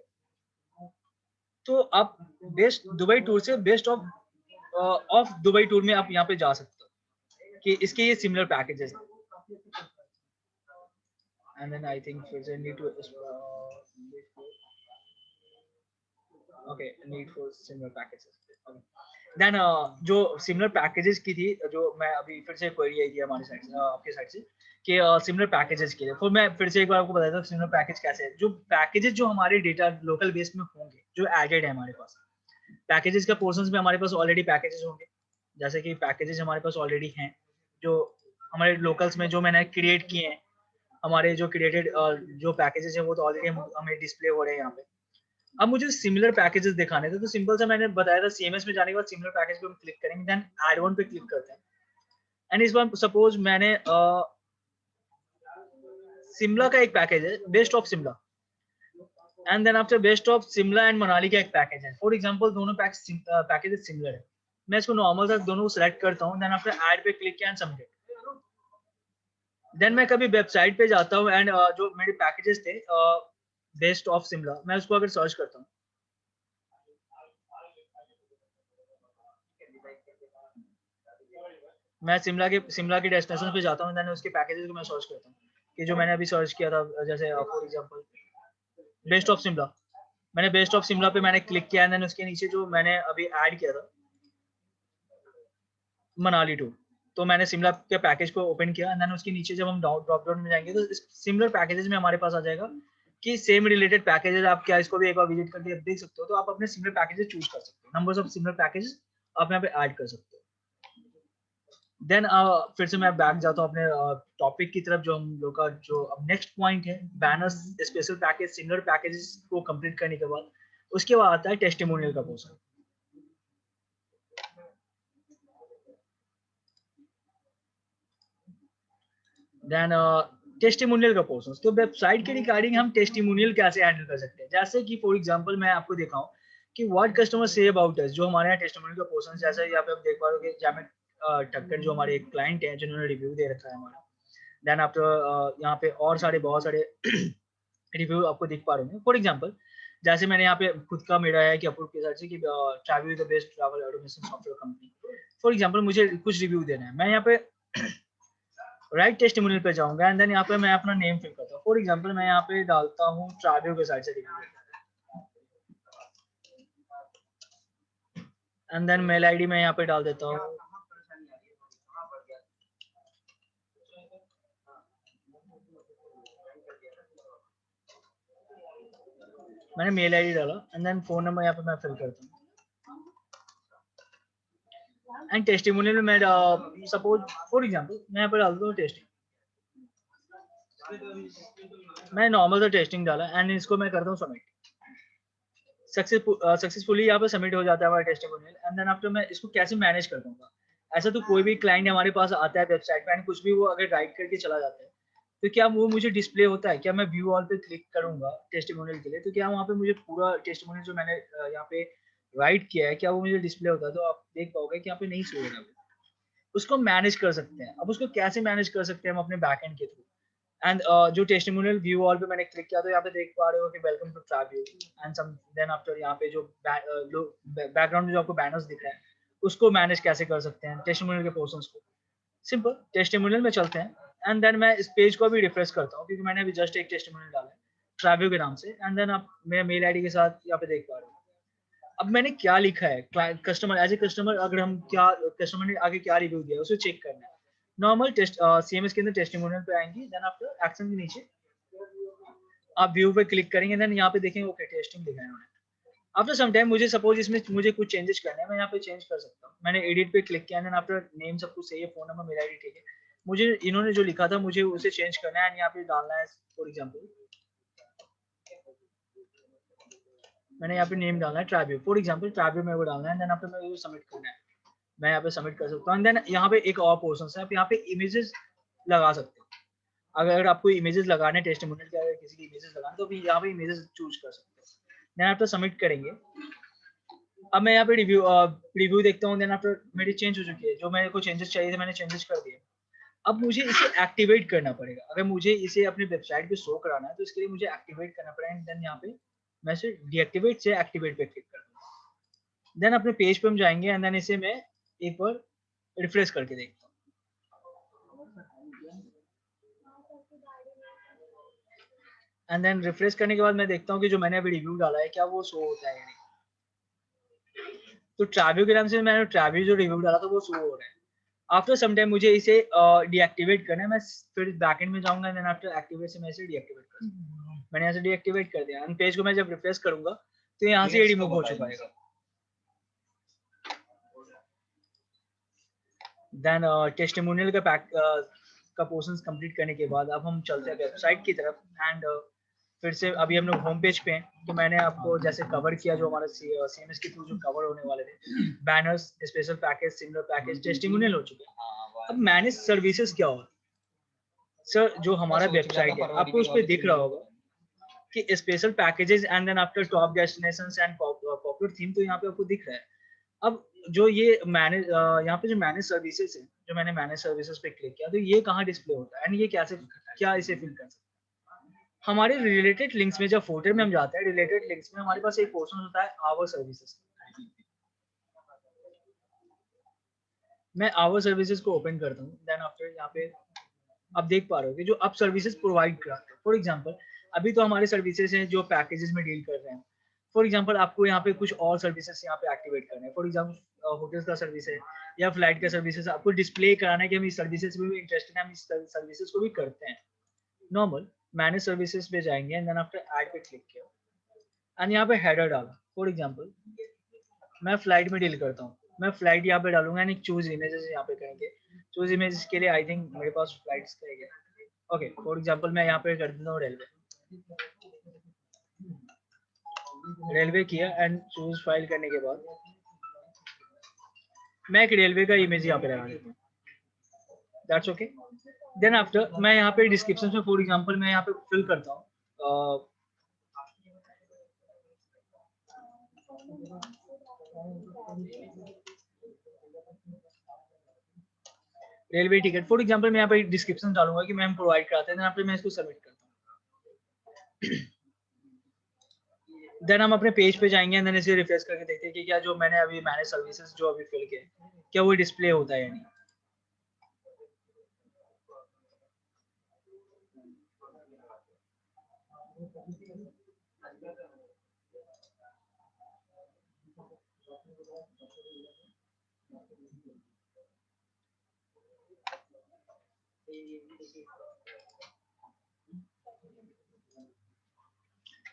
S1: तो आप बेस्ट दुबई टूर से बेस्ट ऑफ दुबई टूर में आप यहाँ पे जा सकते हो कि इसके ये सिमिलर पैकेजेस हैं। एंड देन आई थिंक फिर से need to okay need for similar packages. Then जो सिमिलर पैकेजेस की थी, जो मैं अभी फिर से क्वेरी आई थी हमारी साइड से, आपके साइड से कि सिमिलर पैकेजेस के लिए, फिर मैं फिर से एक बार आपको बताता हूँ सिमिलर पैकेज कैसे है। जो पैकेजेस जो हमारे डेटा लोकल बेस में होंगे जो एडेड है हमारे पास, पैकेजेस का पोर्शंस में हमारे पास ऑलरेडी पैकेजेस होंगे, जैसे कि पैकेजेस हमारे पास ऑलरेडी हैं जो हमारे लोकल्स में जो मैंने क्रिएट किए हैं। हमारे जो क्रिएटेड जो पैकेजेस हैं वो तो ऑलरेडी हमें डिस्प्ले हो रहे हैं यहाँ पे। अब मुझे सिमिलर पैकेजेस दिखाने थे, तो सिंपल सा मैंने बताया था सीएमएस में जाने के बाद सिमिलर पैकेज पे हम क्लिक करेंगे, देन ऐड वन पे क्लिक करते हैं। एंड इस बार सपोज मैंने शिमला का एक पैकेज है best of Shimla, and then after best of Shimla and Manali का एक पैकेज है। फॉर एग्जांपल दोनों पैकेजेस सिमिलर है, मैं इसको नॉर्मल तक दोनों को सिलेक्ट करता हूँ, देन आफ्टर ऐड पे क्लिक किया एंड सबमिट। देन मैं कभी वेबसाइट पे जाता हूँ एंड जो मेरे पैकेजेस थे बेस्ट ऑफ शिमला, मैं उसको अगर सर्च करता हूँ, मैं शिमला के डेस्टिनेशन पे जाता हूँ, देन उसके पैकेजेस को मैं सर्च करता हूँ कि जो मैंने अभी सर्च किया था, जैसे for example best of Shimla, मैंने बेस्ट ऑफ शिमला पे मैंने क्लिक किया, देन उसके नीचे जो मैंने अभी ऐड किया था मनाली टू, तो मैंने शिमला के पैकेज को ओपन किया, एंड देन उसके नीचे जब हम ड्रॉप डाउन में जाएंगे तो सिमिलर पैकेजेस में हमारे पास आ जाएगा कि सेम रिलेटेड पैकेजेस। आप क्या इसको भी एक बार विजिट करके देख सकते हो, तो आप अपने सिमिलर पैकेजेस चूज कर सकते हो, नंबर्स ऑफ सिमिलर पैकेजेस आप यहाँ पे ऐड कर सकते हो। देन फिर से मैं बैक जाता हूँ अपने टॉपिक की तरफ, जो हम लोग का जो अब नेक्स्ट पॉइंट है, banners special package similar packages को कंप्लीट करने के बाद उसके बाद आता है टेस्टिमोनियल का पोर्शन। देन टेस्टिमोनियल का पोर्शन, तो वेबसाइट के रिगार्डिंग हम टेस्टिमोनियल कैसे हैंडल कर सकते हैं, जैसे कि फॉर एग्जांपल मैं आपको दिखाऊं कि what customer say about us, जो हमारे यहाँ टेस्टिमोनियल का पोर्शन, जैसे यहाँ पे आप देख पा रहे हो कि जामिद ठक्कर जो हमारे एक क्लाइंट हैं जिन्होंने रिव्यू दे रखा है हमारा। देन आफ्टर यहाँ पे और सारे बहुत सारे रिव्यू आपको दिख पा रहे होंगे। फॉर एग्जांपल जैसे मैंने यहाँ पे खुद का मेरा है कि अप्रूव किया कि travel is the best travel automation software company. For example मुझे कुछ रिव्यू देना है, मैं यहाँ पे राइट टेस्टिमोनियल पे जाऊंगा एंड देन यहाँ पे मैं अपना नेम फिल करता हूँ। फॉर एग्जांपल मैं यहाँ पे डालता हूँ ट्रैवल के साइड से review and then mail ID मैं यहाँ पे डाल देता हूँ। मैंने मेल आईडी डाला एंड देन फोन नंबर यहाँ पे मैं फिल करता हूँ एंड टेस्टिमोनियल में मैं सपोज फॉर एग्जांपल मैं यहाँ पे डाल दूँ टेस्टिंग, मैं नॉर्मल सा टेस्टिंग डाला एंड इसको मैं करता हूँ सबमिट। सक्सेसफुली यहाँ पे सबमिट हो जाता है हमारा टेस्टिमोनियल एंड देन आफ्टर मैं इसको कैसे मैनेज कर दूंगा। ऐसा तो कोई भी क्लाइंट हमारे पास आता है वेबसाइट पे एंड कुछ भी वो अगर राइट करके चला जाता है तो क्या वो मुझे डिस्प्ले होता है, क्या मैं व्यू ऑल पे क्लिक करूंगा टेस्टिमोनियल के लिए तो क्या वहाँ पे मुझे पूरा टेस्टिमोनियल जो मैंने यहाँ पे राइट किया है क्या वो मुझे डिस्प्ले होता है, तो आप देख पाओगे कि यहाँ पे नहीं शो हो रहा है। उसको मैनेज कर सकते हैं। अब उसको कैसे मैनेज कर सकते हैं हम अपने बैकएंड के थ्रू एंड जो टेस्टिमोनियल व्यू ऑल पे मैंने क्लिक किया तो यहाँ पे देख पा रहे हो कि welcome to travel and some then after यहाँ पे जो बैकग्राउंड में जो आपको बैनर्स दिख रहा है उसको मैनेज कैसे कर सकते हैं टेस्टिमोनियल के पोर्शंस को। सिंपल टेस्टिमोनियल में चलते हैं एंड देन मैं इस पेज को भी रिफ्रेश करता हूँ क्योंकि मैंने अभी जस्ट एक टेस्टिमोनियल डाला है ट्रैवल के नाम से एंड देन आप मेरे मेल आईडी के साथ यहाँ पे देख पा रहे हो। अब मैंने क्या लिखा है कस्टमर एज ए कस्टमर, अगर हम क्या कस्टमर ने आगे क्या रिव्यू दिया उसे चेक करना है। नॉर्मल टेस्ट सीएमएस के अंदर टेस्टिमोनियल पे आएंगे देन आफ्टर एक्शन के नीचे आप व्यू पे क्लिक करेंगे देन यहाँ पे देखेंगे ओके टेस्टिंग लिखा है उन्होंने। आफ्टर सम टाइम मुझे सपोज इसमें मुझे कुछ चेंजेस करने हैं, मैं यहाँ पे चेंज कर सकता हूँ। मैंने एडिट पे क्लिक किया देन आफ्टर नेम सब कुछ सही है, फोन नंबर मेरा आईडी ठीक है, मुझे इन्होंने जो लिखा था मुझे उसे चेंज करना है एंड यहाँ पे डालना है। फॉर एग्जाम्पल मैंने यहाँ पे नेम डालना है ट्रैवल, फॉर एग्जाम्पल ट्रैवल में वो डालना है देन आफ्टर मैं वो सबमिट करना है। मैं यहाँ पे सबमिट कर सकता हूँ एंड देन यहाँ पे एक और पोर्शन है, आप यहाँ पे इमेजेस लगा सकते हो। अगर आपको इमेजेस लगाने टेस्टिमोनियल के, अगर किसी की इमेजेस लगाने तो भी यहाँ पे इमेजेस चूज कर सकते हो। देन आफ्टर सबमिट करेंगे। अब मैं यहाँ पे रिव्यू देखता हूँ देन आफ्टर मेरी चेंज हो चुकी है, जो मेरे को चेंजेस चाहिए थे मैंने चेंजेस कर दिए। अब मुझे इसे एक्टिवेट करना पड़ेगा, अगर मुझे इसे अपनी वेबसाइट पे शो कराना है तो इसके लिए मुझे एक्टिवेट करना पड़ेगा। देन यहाँ पे मैं इसे डीएक्टिवेट से एक्टिवेट पे क्लिक कर दूंगा। देन अपने पेज पे हम जाएंगे एंड देन इसे मैं एक बार रिफ्रेश करके देखता हूँ एंड देन रिफ्रेश करने के बाद मैं देखता हूँ कि जो मैंने अभी रिव्यू डाला है क्या वो शो होता है या नहीं। तो ट्रैवल के नाम से मैंने ट्रैवल जो रिव्यू डाला था वो शो हो रहा है। आफ्टर सम टाइम मुझे इसे डीएक्टिवेट करना है, मैं फिर बैकएंड में जाऊंगा देन आफ्टर एक्टिवेट से मैं इसे डीएक्टिवेट कर दूंगा। मैंने यहाँ से डीएक्टिवेट कर दिया एंड पेज को मैं जब रिफ्रेश करूंगा तो यहाँ से रिमूव हो चुका है। देन टेस्टिमोनियल का का पोर्शंस कंप्लीट करने के बाद अब हम चलते हैं वेबसाइट की तरफ एंड फिर से अभी हम लोग होम पेज पे हैं। तो मैंने आपको जैसे कवर किया जो हमारा सीएमएस के थ्रू जो कवर होने वाले थे, banners special package similar package testimonial हो चुके हैं। अब मैनेज सर्विसेज क्या होता है सर, जो हमारा वेबसाइट है आपको उस पर दिख रहा होगा कि special packages and then after top destinations and popular theme, तो यहाँ पे आपको दिख रहा है। अब जो ये मैनेज यहाँ पे जो मैनेज सर्विसेज है, जो मैंने मैनेज सर्विसेज पे क्लिक किया तो ये कहाँ डिस्प्ले होता है एंड ये कैसे क्या इसे फिल कर सकते हैं। हमारे रिलेटेड लिंक्स में जब फोल्डर में हम जाते हैं रिलेटेड लिंक्स में हमारे पास एक पोर्शन होता है आवर सर्विसेज। मैं आवर सर्विसेज को ओपन करता हूँ देन आफ्टर यहाँ पे आप देख पा रहे हो कि जो आप सर्विसेज प्रोवाइड कराते हैं। फॉर एग्जांपल अभी तो हमारे सर्विसेज हैं जो पैकेजेस में डील कर रहे हैं। फॉर एग्जांपल आपको यहाँ पे कुछ और सर्विसेज यहाँ पे एक्टिवेट करना है। फॉर एग्जांपल होटल्स का सर्विस है या फ्लाइट का सर्विसेज आपको डिस्प्ले कराना है कि हम इस सर्विसेज में भी इंटरेस्टेड हैं, हम इस सर्विसेज को भी करते हैं। नॉर्मल मैनेज सर्विसेज पे जाएंगे एंड देन आफ्टर ऐड पे क्लिक किया एंड यहाँ पे हेडर डाला। फॉर एग्जांपल मैं फ्लाइट में डील करता हूँ, मैं फ्लाइट यहाँ पे डालूंगा एंड चूज इमेजेस यहाँ पे करेंगे चूज इमेज के लिए आई थिंक मेरे पास फ्लाइट्स का है। ओके, फॉर एग्जांपल मैं यहाँ पे कर देता हूँ रेलवे। रेलवे किया एंड चूज फाइल करने के बाद मैं एक रेलवे का इमेज यहाँ पे लगा देता हूँ। That's okay. देन आफ्टर मैं यहाँ पे डिस्क्रिप्शन में फॉर एग्जांपल मैं यहाँ पे फिल करता हूँ रेलवे टिकट। फॉर एग्जांपल मैं यहाँ पे डिस्क्रिप्शन डालूंगा कि मैं हम प्रोवाइड कराते हैं, यहाँ पे मैं इसको सबमिट करता हूँ। देन हम अपने पेज पे जाएंगे एंड देन इसे रिफ्रेश करके देखते हैं कि क्या जो मैंने अभी मैनेज सर्विसेज जो अभी फिल किए क्या वो डिस्प्ले होता है या नहीं।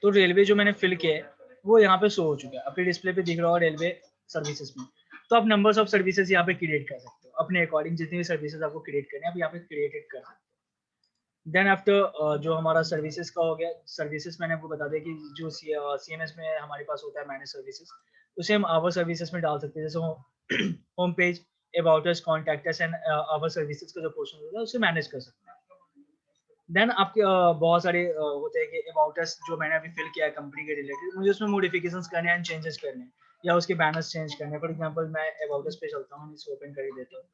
S1: तो रेलवे जो मैंने फिल किया है वो यहाँ पे शो हो चुका है, अपने डिस्प्ले पे दिख रहा होगा रेलवे सर्विसेज में। तो आप नंबर्स ऑफ सर्विसेज यहाँ पे क्रिएट कर सकते हो अपने अकॉर्डिंग, जितनी भी सर्विसेज आपको क्रिएट करनी है आप यहाँ पे क्रिएटेड कर सकते हो। देन आफ्टर जो हमारा सर्विसेज का हो गया, सर्विसेज मैंने आपको बता दिया कि जो CMS में हमारे पास होता है मैनेज सर्विसेज, उसे हम आवर सर्विसेज में डाल सकते हैं। जैसे home page, about us, contact us and our services का जो पोर्शन होता है उसे मैनेज कर सकते हैं। देन आपके बहुत सारे होते हैं कि अबाउट अस जो मैंने अभी फिल किया है कंपनी के रिलेटेड, मुझे उसमें मॉडिफिकेशंस करने हैं एंड चेंजेस करने हैं या उसके बैनर्स चेंज करने हैं। फॉर एग्जांपल मैं अबाउट अस पे चलता हूँ, इसको ओपन कर ही देता हूँ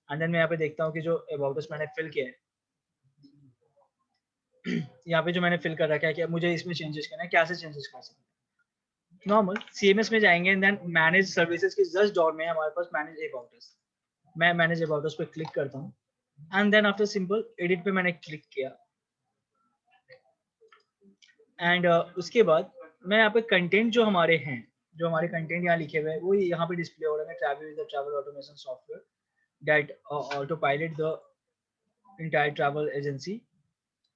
S1: एंड देन मैं यहाँ पे देखता हूँ कि जो अबाउट अस मैंने फिल किया है यहाँ पे जो मैंने फिल कर रखा है, क्या मुझे इसमें चेंजेस करना है, कैसे चेंजेस कर सकते हैं। नॉर्मल CMS में जाएंगे एंड देन मैनेज सर्विसेज के जस्ट डॉर में हमारे पास मैनेज अबाउट अस, मैं मैनेज अबाउट अस पे क्लिक करता हूँ and then after simple edit पे मैंने क्लिक किया एंड उसके बाद मैं यहाँ पे कंटेंट जो हमारे हैं, जो हमारे कंटेंट यहाँ लिखे हुए हैं वो यहाँ पे डिस्प्ले हो रहा है। Travel with the travel automation software that auto pilot the entire travel agency.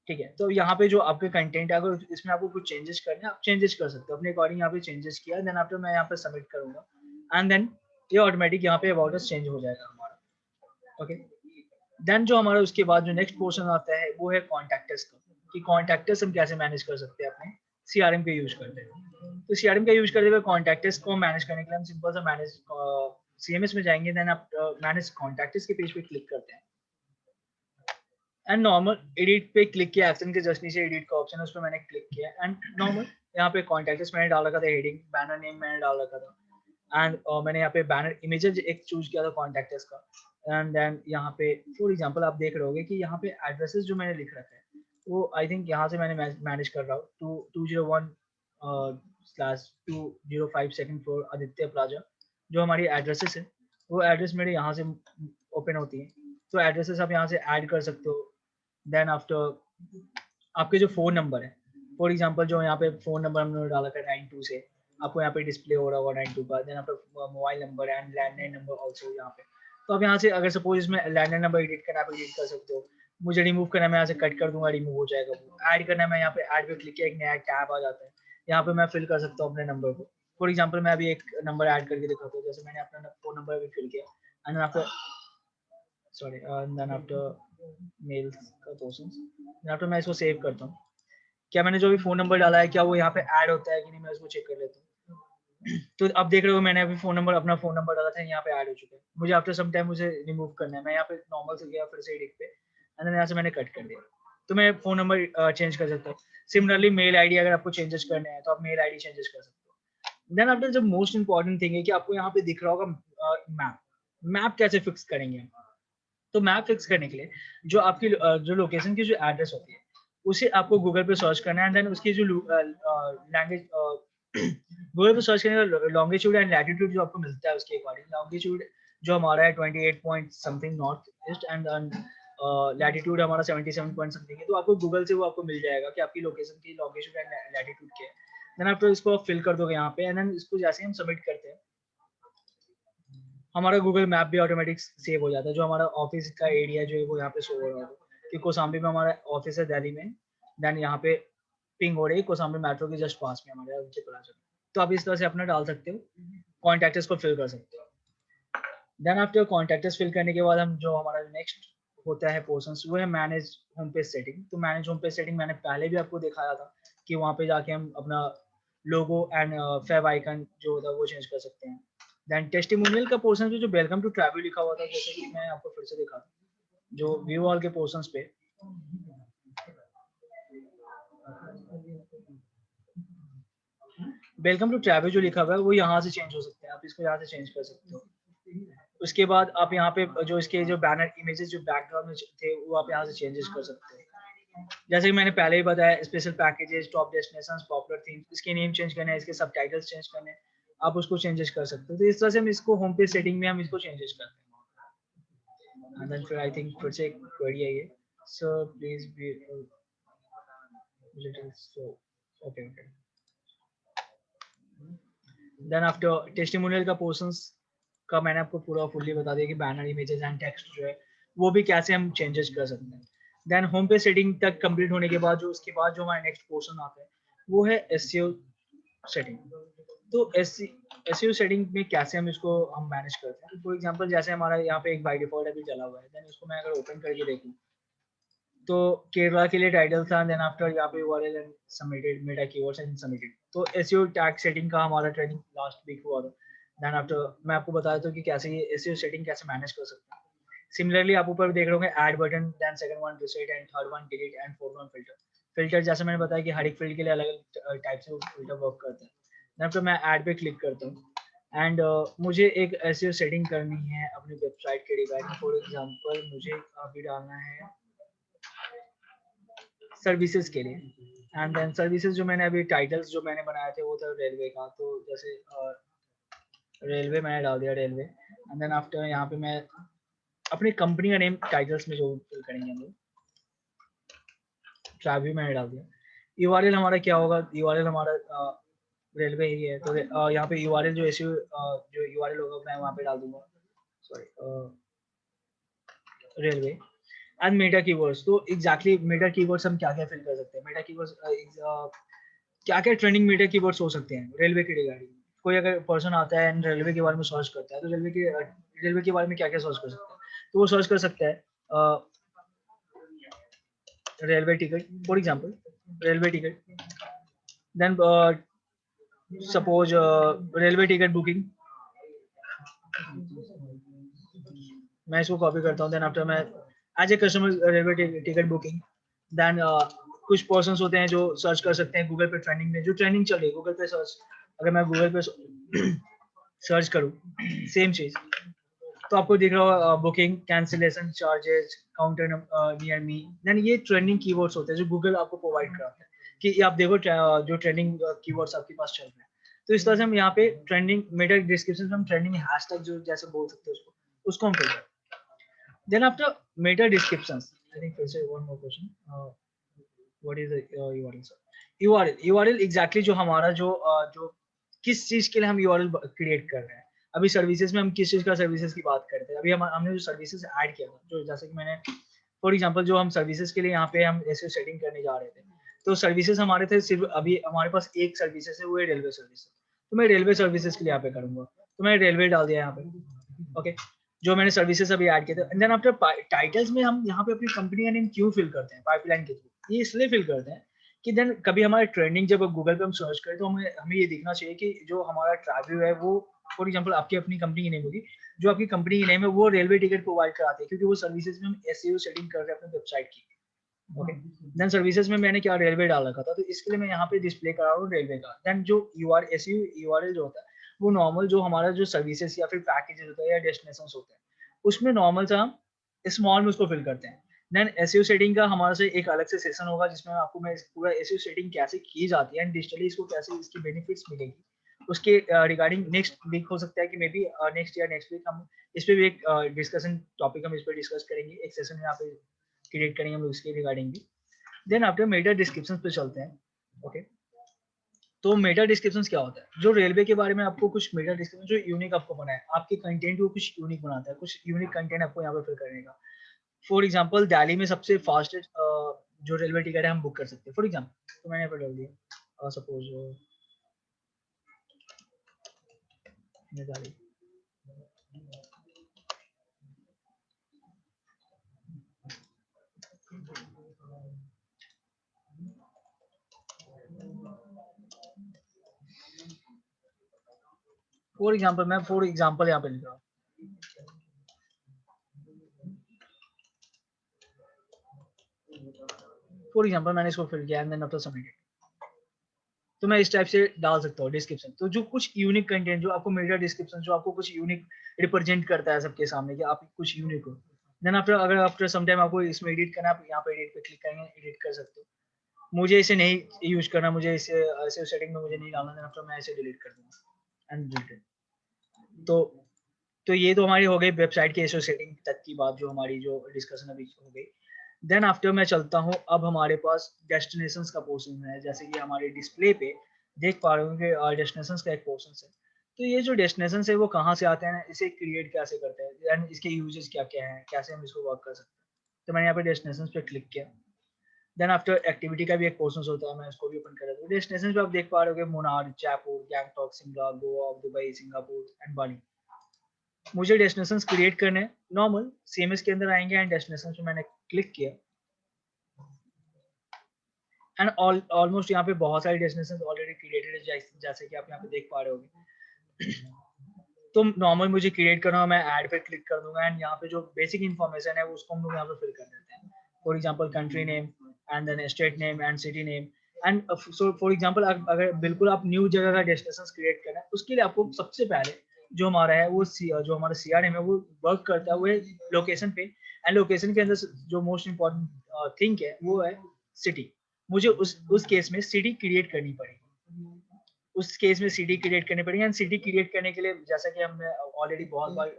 S1: ठीक है, तो यहाँ पे जो आपके कंटेंट है अगर इसमें आपको कुछ चेंजेस करने हैं आप चेंजेस कर सकते हो अपने अकॉर्डिंग। यहाँ पे चेंजेस किया देन आफ्टर मैं यहाँ पे सबमिट करूंगा एंड देन ये ऑटोमेटिक यहाँ पे अबाउट अस चेंज हो जाएगा हमारा। ओके, देन जो हमारा उसके बाद जो नेक्स्ट पोर्शन आता है वो है कॉन्टैक्टर्स का, कि कॉन्टैक्टर्स हम कैसे मैनेज कर सकते हैं अपने CRM का यूज करते हैं। तो CRM का यूज करते हुए कॉन्टैक्टर्स को मैनेज करने के लिए हम सिंपल सा मैनेज CMS में जाएंगे, देन आप मैनेज कॉन्टैक्टर्स के पेज पे क्लिक करते हैं एंड नॉर्मल एडिट पे क्लिक किया, एक्शन के जस्ट नीचे एडिट का ऑप्शन है उस पर मैंने क्लिक किया एंड नॉर्मल यहाँ पे कॉन्टैक्टर्स मैंने डाल रखा था, हेडिंग बैनर नेम मैंने डाल रखा था एंड मैंने यहाँ पे बैनर इमेजेस एक चूज किया था कॉन्टैक्टर्स का एंड देन यहाँ पे फॉर एग्जांपल आप देख रहे होगे कि यहाँ पे एड्रेसेस जो मैंने लिख रखा है वो आई थिंक यहाँ से मैंने मैनेज कर रहा हूँ 201/205 सेकंड फ्लोर आदित्य प्लाजा। जो हमारी एड्रेसेस है वो एड्रेस मेरे यहाँ से ओपन होती है, तो एड्रेसेस आप यहाँ से ऐड कर सकते हो। देन आफ्टर आपके जो फोन नंबर है, फॉर एग्जांपल जो यहाँ पे फोन नंबर हमने डाला था 92 से, आपको यहाँ पे डिस्प्ले हो रहा होगा 92 का। देन आपका mobile number and landline number also यहाँ पे। तो आप यहाँ से अगर सपोज इसमें लैंडलाइन नंबर एडिट करना है आप एडिट कर सकते हो, मुझे रिमूव करना है मैं यहाँ से कट कर दूंगा, रिमूव हो जाएगा। वो ऐड करना है मैं यहाँ पे ऐड पे क्लिक किया, एक नया टैब आ जाता है, यहाँ पे मैं फिल कर सकता हूँ अपने नंबर को। फॉर एग्जाम्पल मैं अभी एक नंबर ऐड करके दिखाता हूँ, जैसे मैंने अपना फोन नंबर अभी फिल किया एंड आपको सॉरी देन आफ्टर मेल्स का पोर्शन, देन आफ्टर मैं इसको सेव करता हूँ। क्या मैंने जो भी फोन नंबर डाला है क्या वो यहाँ पे ऐड होता है कि नहीं, मैं उसको चेक कर लेता हूँ। तो अब देख रहे हो मैंने अभी फोन नंबर अपना फोन नंबर डाला था, यहाँ पे ऐड हो चुका है। मुझे आफ्टर सम टाइम मुझे रिमूव करना है, मैं यहाँ पे नॉर्मल से गया फिर से एडिट पे एंड देन यहाँ से मैंने कट कर दिया, तो मैं फोन नंबर चेंज कर सकता हूँ। सिमिलरली मेल आईडी अगर आपको चेंजेस करने हैं तो आप मेल आईडी चेंजेस कर सकते हो। देन आफ्टर जब मोस्ट इंपॉर्टेंट थिंग है कि आपको यहाँ पे दिख रहा होगा मैप, मैप कैसे फिक्स करेंगे हम। तो मैप फिक्स करने के लिए जो आपकी जो लोकेशन की जो एड्रेस होती है उसे आपको गूगल पे सर्च करना है एंड देन उसकी जो लैंग्वेज गूगल पे सर्च करने का लॉन्गिट्यूड एंड लैटिट्यूड जो आपको मिलता है उसके अकॉर्डिंग, लॉन्गिट्यूड जो हमारा है 28 point something north east and latitude हमारा 77 पॉइंट समथिंग है। तो आपको गूगल से वो आपको मिल जाएगा कि आपकी लोकेशन की लॉन्गिट्यूड एंड लैटिट्यूड क्या है। देन आप इसको फिल कर दोगे यहाँ पे एंड देन इसको जैसे हम सबमिट करते हैं हमारा गूगल मैप भी ऑटोमेटिक सेव हो जाता है। जो हमारा ऑफिस का एरिया जो है वो यहाँ पे शो हो रहा होगा कि कोसांबी में हमारा ऑफिस है दिल्ली में, देन यहाँ पे पिंग हो रही है कोसांबी मेट्रो के जस्ट पास में हमारे। तो आप इस तरह से अपना डाल सकते हो, कॉन्टैक्ट्स को फिल कर सकते हो। देन आफ्टर कॉन्टैक्टस फिल करने के बाद हम जो हमारा नेक्स्ट होता है पोर्शंस वो है मैनेज होम पेज सेटिंग। तो मैनेज होम पेज सेटिंग मैंने पहले भी आपको दिखाया था कि वहाँ पे जाके हम अपना लोगो एंड फेव आइकन जो होता है वो चेंज कर सकते हैं। देन टेस्टिमोनियल का पोर्शन जो वेलकम टू ट्रैवल लिखा हुआ था, जैसे कि मैं आपको फिर से दिखा दूं, जो व्यू ऑल के पोर्शंस पे वेलकम टू ट्रैवल जो लिखा हुआ है वो यहाँ से चेंज हो सकता है, आप इसको यहाँ से चेंज कर सकते हो। उसके बाद आप यहाँ पे जो इसके जो बैनर इमेजेस जो बैकग्राउंड में थे वो आप यहाँ से चेंजेस कर सकते हैं। जैसे कि मैंने पहले ही बताया, special packages, top destinations, popular themes, इसके नेम चेंज करने हैं, इसके सबटाइटल्स चेंज करने हैं, आप उसको चेंजेस कर सकते हो। तो इस तरह से हम इसको होम पेज सेटिंग में हम इसको चेंजेस करते हैं। एंड देन फिर आई थिंक फिर से एक क्वेरी है ये, sir please be little slow. Okay okay. Then after testimonial का पोर्शंस का मैंने आपको पूरा फुल्ली बता दिया कि बैनर इमेजेस एंड टेक्स्ट जो है वो भी कैसे हम चेंजेस कर सकते हैं। देन होम पेज सेटिंग तक कंप्लीट होने के बाद जो उसके बाद जो हमारा नेक्स्ट पोर्शन आता है वो है एसईओ सेटिंग। तो एसईओ सेटिंग में कैसे हम इसको हम मैनेज करते हैं। फॉर एग्जांपल जैसे हमारा यहाँ पे एक बाय डिफॉल्ट अभी चला हुआ है, देन इसको मैं अगर ओपन करके देखूँ तो केरला के लिए टाइटल था, देन आफ्टर यहाँ पे URL and submitted, Meta keywords and submitted. तो एसईओ टैग सेटिंग का हमारा ट्रेनिंग लास्ट वीक हुआ था। देन आफ्टर मैं आपको बताया था कि कैसे ये एसईओ सेटिंग कैसे मैनेज कर सकते हैं। सिमिलरली आप ऊपर देख रहे होंगे add button, then second one reset and third one delete and fourth one filter. Filter जैसे मैंने बताया कि हर एक फील्ड के लिए अलग अलग टाइप से फिल्टर वर्क करता है। देन आफ्टर मैं ऐड पे क्लिक करता हूँ एंड मुझे एक एसईओ सेटिंग करनी है अपनी वेबसाइट के रिगार्डिंग। फॉर एग्जांपल मुझे अभी डालना है सर्विसेज के लिए, एंड देन सर्विसेज जो मैंने अभी टाइटल्स जो मैंने बनाए थे वो था रेलवे का। तो जैसे रेलवे मैंने डाल दिया रेलवे, एंड देन आफ्टर यहाँ पे मैं अपनी कंपनी का नेम टाइटल्स में जो फिल करेंगे हम लोग, ट्रैवल मैंने डाल दिया। यूआरएल हमारा क्या होगा, यूआरएल हमारा रेलवे ही है, तो यहाँ पे यूआरएल जो एसयू जो यूआरएल होगा मैं वहाँ पे डाल दूंगा, sorry railway and Meta keywords. तो एग्जैक्टली मेटा कीवर्ड्स हम क्या क्या फिल कर सकते हैं। मेटा कीवर्ड्स क्या क्या ट्रेंडिंग मीडिया कीवर्ड्स हो सकते हैं रेलवे के रिगार्डिंग। कोई अगर पर्सन आता है एंड रेलवे के बारे में सर्च करता है तो रेलवे के बारे में क्या क्या सर्च कर सकता है। तो वो सर्च कर सकता है railway ticket, for example railway ticket, then suppose railway ticket booking. मैं इसको कॉपी करता हूँ, देन आफ्टर मैं as a customer railway ticket booking. Then कुछ पर्सन होते हैं जो सर्च कर सकते हैं गूगल पे ट्रेंडिंग में, जो ट्रेंडिंग चल रही है गूगल पे सर्च। अगर मैं गूगल पे सर्च करूँ सेम चीज तो आपको दिख रहा होगा booking, cancellation charges, counter near me. Then ये ट्रेंडिंग कीवर्ड्स होते हैं जो गूगल आपको प्रोवाइड कराता है कि ये आप देखो जो ट्रेंडिंग कीवर्ड्स आपके पास चल रहे हैं। तो इस तरह से हम यहाँ पे ट्रेंडिंग मेटा डिस्क्रिप्शन में हम ट्रेंडिंग हैशटैग जो जैसे बोल सकते हैं उसको हम filter. Then after meta descriptions I think फिर से one more question, what is URL sir. URL exactly जो हमारा जो किस चीज के लिए हम यूआरएल क्रिएट कर रहे हैं। अभी सर्विसेज में हम किस चीज का सर्विसेज की बात करते हैं। अभी हमने जो सर्विसेज ऐड किया था, जो जैसे कि मैंने फॉर एग्जांपल जो हम सर्विसेज के लिए यहाँ पे हम ऐसे सेटिंग करने जा रहे थे, तो सर्विसेज हमारे थे सिर्फ अभी हमारे पास एक सर्विसेज है वो है रेलवे सर्विस। तो मैं रेलवे सर्विसेज के लिए यहाँ पे करूंगा, तो मैंने रेलवे डाल दिया यहाँ पे। ओके, जो मैंने सर्विसेज अभी ऐड किए थे। एंड देन आफ्टर टाइटल्स में हम यहाँ पे अपनी कंपनी का नेम क्यों फिल करते हैं पाइपलाइन के थ्रू, ये इसलिए फिल करते हैं कि देन कभी हमारे ट्रेंडिंग जब गूगल पे हम सर्च करें तो हमें हमें ये दिखना चाहिए कि जो हमारा ट्रैवल है वो फॉर एग्जांपल आपकी अपनी कंपनी की नेम होगी, जो आपकी कंपनी की नेम है वो रेलवे टिकट प्रोवाइड कराते हैं, क्योंकि वो सर्विसेज में हम एसईओ सेटिंग कर रहे हैं अपनी वेबसाइट की। ओके, देन सर्विसेज में मैंने क्या रेलवे डाल रखा था, तो इसके लिए मैं यहाँ पे डिस्प्ले करा रहा हूँ रेलवे का। देन जो एसईओ यूआरएल जो होता है वो नॉर्मल जो हमारा जो सर्विसेज या फिर पैकेजेस होता है या डेस्टिनेशंस होते हैं उसमें नॉर्मल सा हम स्मॉल में उसको फिल करते हैं। देन एसईओ सेटिंग का हमारा से एक अलग से सेशन होगा जिसमें आपको मैं पूरा एसईओ सेटिंग कैसे की जाती है एंड डिजिटली इसको कैसे इसकी बेनिफिट्स मिलेगी उसके रिगार्डिंग नेक्स्ट वीक हो सकता है कि मे बी नेक्स्ट या नेक्स्ट वीक हम इस पे भी एक डिस्कशन टॉपिक हम इस पे डिस्कस करेंगे, एक सेशन यहाँ पे क्रिएट करेंगे हम लोग इसके रिगार्डिंग भी। देन आफ्टर मेटा डिस्क्रिप्शन पे चलते हैं। ओके, तो मेटा डिस्क्रिप्शन क्या होता है, जो रेलवे के बारे में आपको कुछ मेटा डिस्क्रिप्शन जो यूनिक आपको बनाए आपके कंटेंट को कुछ यूनिक बनाता है, कुछ यूनिक कंटेंट आपको यहाँ पे फिल करने का। फॉर एग्जांपल दिल्ली में सबसे फास्टेस्ट जो रेलवे टिकट है हम बुक कर सकते हैं फॉर एग्जांपल, तो मैंने यहाँ पे डाल दिया सपोज दिल्ली। फॉर एग्जाम्पल यहाँ पे लिख रहा हूँ। फॉर एग्जाम्पल मैंने इसको फिल किया एंड देन आफ्टर सबमिट, तो मैं इस टाइप से डाल सकता हूँ डिस्क्रिप्शन। तो जो कुछ यूनिक कंटेंट, जो आपको मेरा डिस्क्रिप्शन जो आपको कुछ यूनिक रिप्रेजेंट करता है सबके सामने कि आप कुछ यूनिक हो, देन आफ्टर अगर आफ्टर सम टाइम आपको इसमें एडिट करना है, आप यहाँ पे एडिट पे क्लिक करेंगे, एडिट कर सकते हो। मुझे इसे नहीं यूज करना, मुझे इसे ऐसे सेटिंग में मुझे नहीं डालना, देन आफ्टर मैं इसे डिलीट कर दूंगा एंड डिलीटेड। तो ये तो हमारी हो गई वेबसाइट के एसईओ सेटिंग तक की बात, जो हमारी जो डिस्कशन अभी हो गई। देन आफ्टर मैं चलता हूँ, अब हमारे पास डेस्टिनेशंस का पोर्शन है। जैसे कि हमारे डिस्प्ले पे देख पा रहे हो कि डेस्टिनेशंस का एक पोर्शन है। तो ये जो डेस्टिनेशन है वो कहाँ से आते हैं, इसे क्रिएट कैसे करते हैं एंड इसके यूजेस क्या क्या हैं, कैसे हम इसको वर्क कर सकते हैं। तो मैंने यहाँ पे डेस्टिनेशंस पे क्लिक किया। देन आफ्टर एक्टिविटी का भी एक पोर्शन होता है, मैं इसको भी ओपन कर रहा हूँ। डेस्टिनेशन पे आप देख पा रहे हो Munnar, Jaipur, Gangtok, Shimla, Goa, Dubai, Singapore and Bali. मुझे डेस्टिनेशंस क्रिएट करने हैं, नॉर्मल सीएमएस के अंदर आएंगे एंड डेस्टिनेशंस पे मैंने क्लिक किया एंड ऑलमोस्ट यहाँ पे बहुत सारी डेस्टिनेशंस ऑलरेडी क्रिएटेड है, जैसे कि आप यहाँ पे देख पा रहे होगे। तो नॉर्मल मुझे क्रिएट करना है, मैं ऐड पे क्लिक कर दूंगा एंड यहाँ पे जो बेसिक इन्फॉर्मेशन है वो उसको हम लोग यहाँ पे फिल कर देते हैं। For example country name and then state name and city name and so for example अगर बिल्कुल आप न्यू जगह का डेस्टिनेशन क्रिएट करना है, उसके लिए आपको सबसे पहले जो हमारा है वो जो हमारा सीआरएम है वो वर्क करता है वो है लोकेशन पे। एंड लोकेशन के अंदर जो मोस्ट इम्पोर्टेंट थिंग है वो है सिटी। मुझे उस केस में सिटी क्रिएट करनी पड़ेगी, उस केस में सिटी क्रिएट करनी पड़ेगी। एंड सिटी क्रिएट करने के लिए जैसा कि हमने ऑलरेडी बहुत बार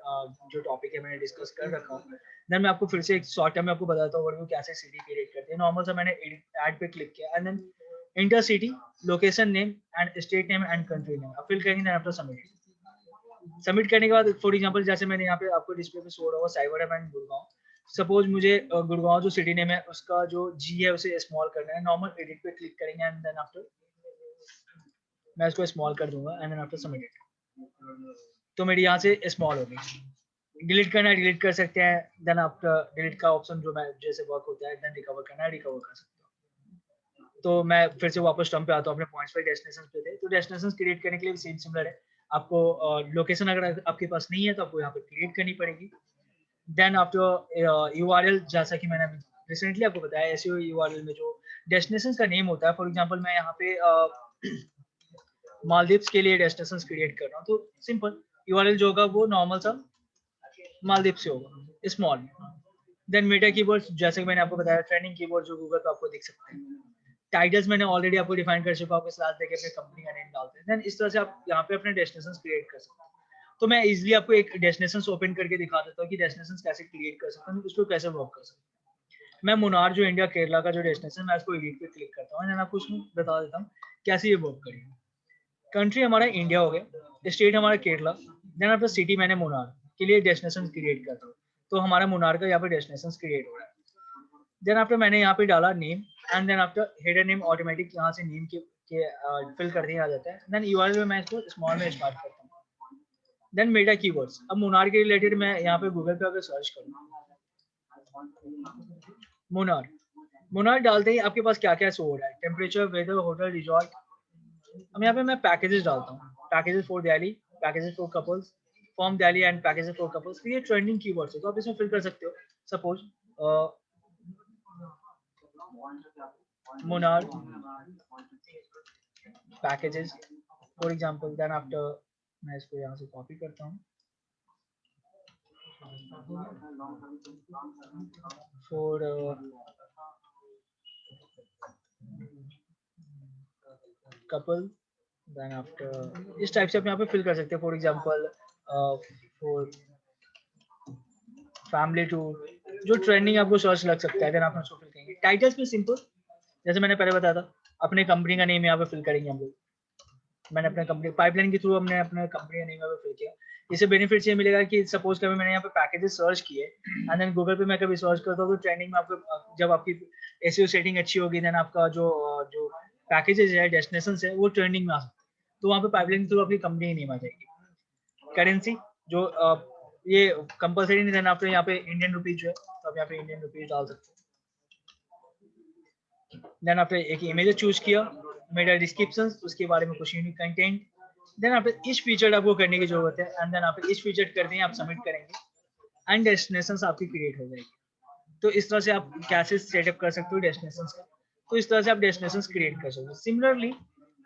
S1: जो टॉपिक है मैंने डिस्कस कर रखा हूँ, देन मैं आपको फिर से एक शॉर्ट टर्म में आपको बताता हूँ कैसे सिटी क्रिएट करते हैं। नॉर्मल सा मैंने ऐड पे क्लिक किया and then enter city, location name and state name and country name fill करेंगे आफ्टर सबमिट। सबमिट करने के बाद फॉर एग्जांपल जैसे मैंने यहाँ पे आपको डिस्प्ले पे शो रहा साइबर एंड गुड़गांव। सपोज मुझे गुड़गांव जो सिटी नेम है उसका जो जी है उसे स्मॉल करना है, नॉर्मल एडिट पे क्लिक करेंगे एंड देन आफ्टर मैं इसको स्मॉल कर दूंगा एंड देन आफ्टर सबमिट, तो मेरी यहाँ से स्मॉल हो गई। डिलीट करना है डिलीट कर सकते हैं, देन आफ्टर डिलीट का ऑप्शन जो मैं जैसे वर्क होता है, देन रिकवर करना है रिकवर कर सकते हो। तो मैं फिर से वापस टर्म पे आता हूँ, अपने पॉइंट्स पे डेस्टिनेशन पे थे। तो डेस्टिनेशन क्रिएट करने के लिए भी सेम सिमिलर है। आपको लोकेशन अगर आपके पास नहीं है तो आपको यहाँ पे क्रिएट करनी पड़ेगी। देन आफ्टर यूआरएल, जैसा कि मैंने अभी रिसेंटली आपको बताया, एसईओ यूआरएल में जो डेस्टिनेशन का नेम होता है, फॉर एग्जांपल मैं यहाँ पे मालदीव्स के लिए डेस्टिनेशन क्रिएट कर रहा हूँ, तो सिंपल यूआरएल जो होगा वो नॉर्मल सा मालदीव से होगा स्मॉल। देन मेटा कीवर्ड, जैसे कि मैंने आपको बताया ट्रेंडिंग कीवर्ड जो गूगल पे आपको दिख सकते हैं। टाइटल्स मैंने ऑलरेडी आपको डिफाइन कर चुका हूँ, स्लैश देके अपने कंपनी का नेम डालते हैं। देन इस तरह से आप यहाँ पे अपने डेस्टिनेशन क्रिएट कर सकते हैं। तो मैं इजीली आपको एक डेस्टिनेशन ओपन करके दिखा देता हूँ कि डेस्टिनेशन कैसे क्रिएट कर सकते हैं, उसको कैसे वर्क कर सकते हैं। मैं मुनार जो इंडिया केरला का जो डेस्टिनेशन, मैं उसको एडिट पे क्लिक करता हूँ, आपको उसमें बता देता हूँ कैसे ये वर्क करेगी। कंट्री हमारा इंडिया हो गया, स्टेट हमारा केरला, देन आफ्टर सिटी मैंने मुनार के लिए डेस्टिनेशन क्रिएट करता हूँ, तो हमारा मुनार का यहाँ पे डेस्टिनेशन क्रिएट हो रहा है। देन आफ्टर मैंने यहाँ पे डाला name and then after header name automatic यहाँ से नेम के फिल कर दिया जाता है। देन यूआरएल में मैं इसको स्मॉल में स्टार्ट करता हूँ। देन मेटा कीवर्ड्स, अब मुनार के रिलेटेड मैं यहाँ पे गूगल पे अगर सर्च करूँ मुनार, मुनार डालते ही आपके पास क्या क्या शो हो रहा है, टेम्परेचर, वेदर, होटल, रिजॉर्ट। अब यहाँ पे मैं पैकेजेस डालता हूँ, packages for Delhi, packages for couples, from Delhi and packages for couples. तो ये ट्रेंडिंग कीवर्ड्स है, तो आप इसमें फिल कर सकते हो। Suppose Munnar packages for example, then after मैं इसको यहाँ से कॉपी करता हूँ फॉर कपल, देन आफ्टर इस टाइप से आप यहाँ पे फिल कर सकते हैं। For example for family tour, जो ट्रेंडिंग आपको सर्च लग सकता है, देन आप उसको फिल करेंगे। टाइटल्स में सिंपल, जैसे मैंने पहले बताया था, अपने कंपनी का नेम यहाँ पे फिल करेंगे हम लोग। मैंने अपने कंपनी पाइपलाइन के थ्रू हमने अपने कंपनी का नेम यहाँ पे फिल किया। इससे बेनिफिट ये मिलेगा कि सपोज कभी मैंने यहाँ पे पैकेजेस सर्च किए एंड देन गूगल पे मैं कभी सर्च करता हूँ तो ट्रेंडिंग में आपको, जब आपकी एसईओ सेटिंग अच्छी होगी, देन आपका जो जो पैकेजेस है, डेस्टिनेशन है, वो ट्रेंडिंग में आ सकते हैं। तो वहाँ पे पाइपलाइन के थ्रू अपनी कंपनी नेम आ जाएगी। करेंसी जो ये कंपलसरी नहीं देना, आपको यहाँ पे इंडियन रुपीज जो है, तो आप यहाँ पे इंडियन रुपीज डाल सकते हैं। देन आपने एक इमेज चूज किया, मेरा डिस्क्रिप्शन, उसके बारे में कुछ यूनिक कंटेंट, देन आपको इस फीचर आपको करने की जरूरत है, एंड देन आप इस फीचर करते हैं, आप सबमिट करेंगे एंड डेस्टिनेशन आपकी क्रिएट हो जाएगी। तो इस तरह से आप कैसे सेटअप कर सकते हो डेस्टिनेशन का, तो इस तरह से आप डेस्टिनेशन क्रिएट कर सकते हो। सिमिलरली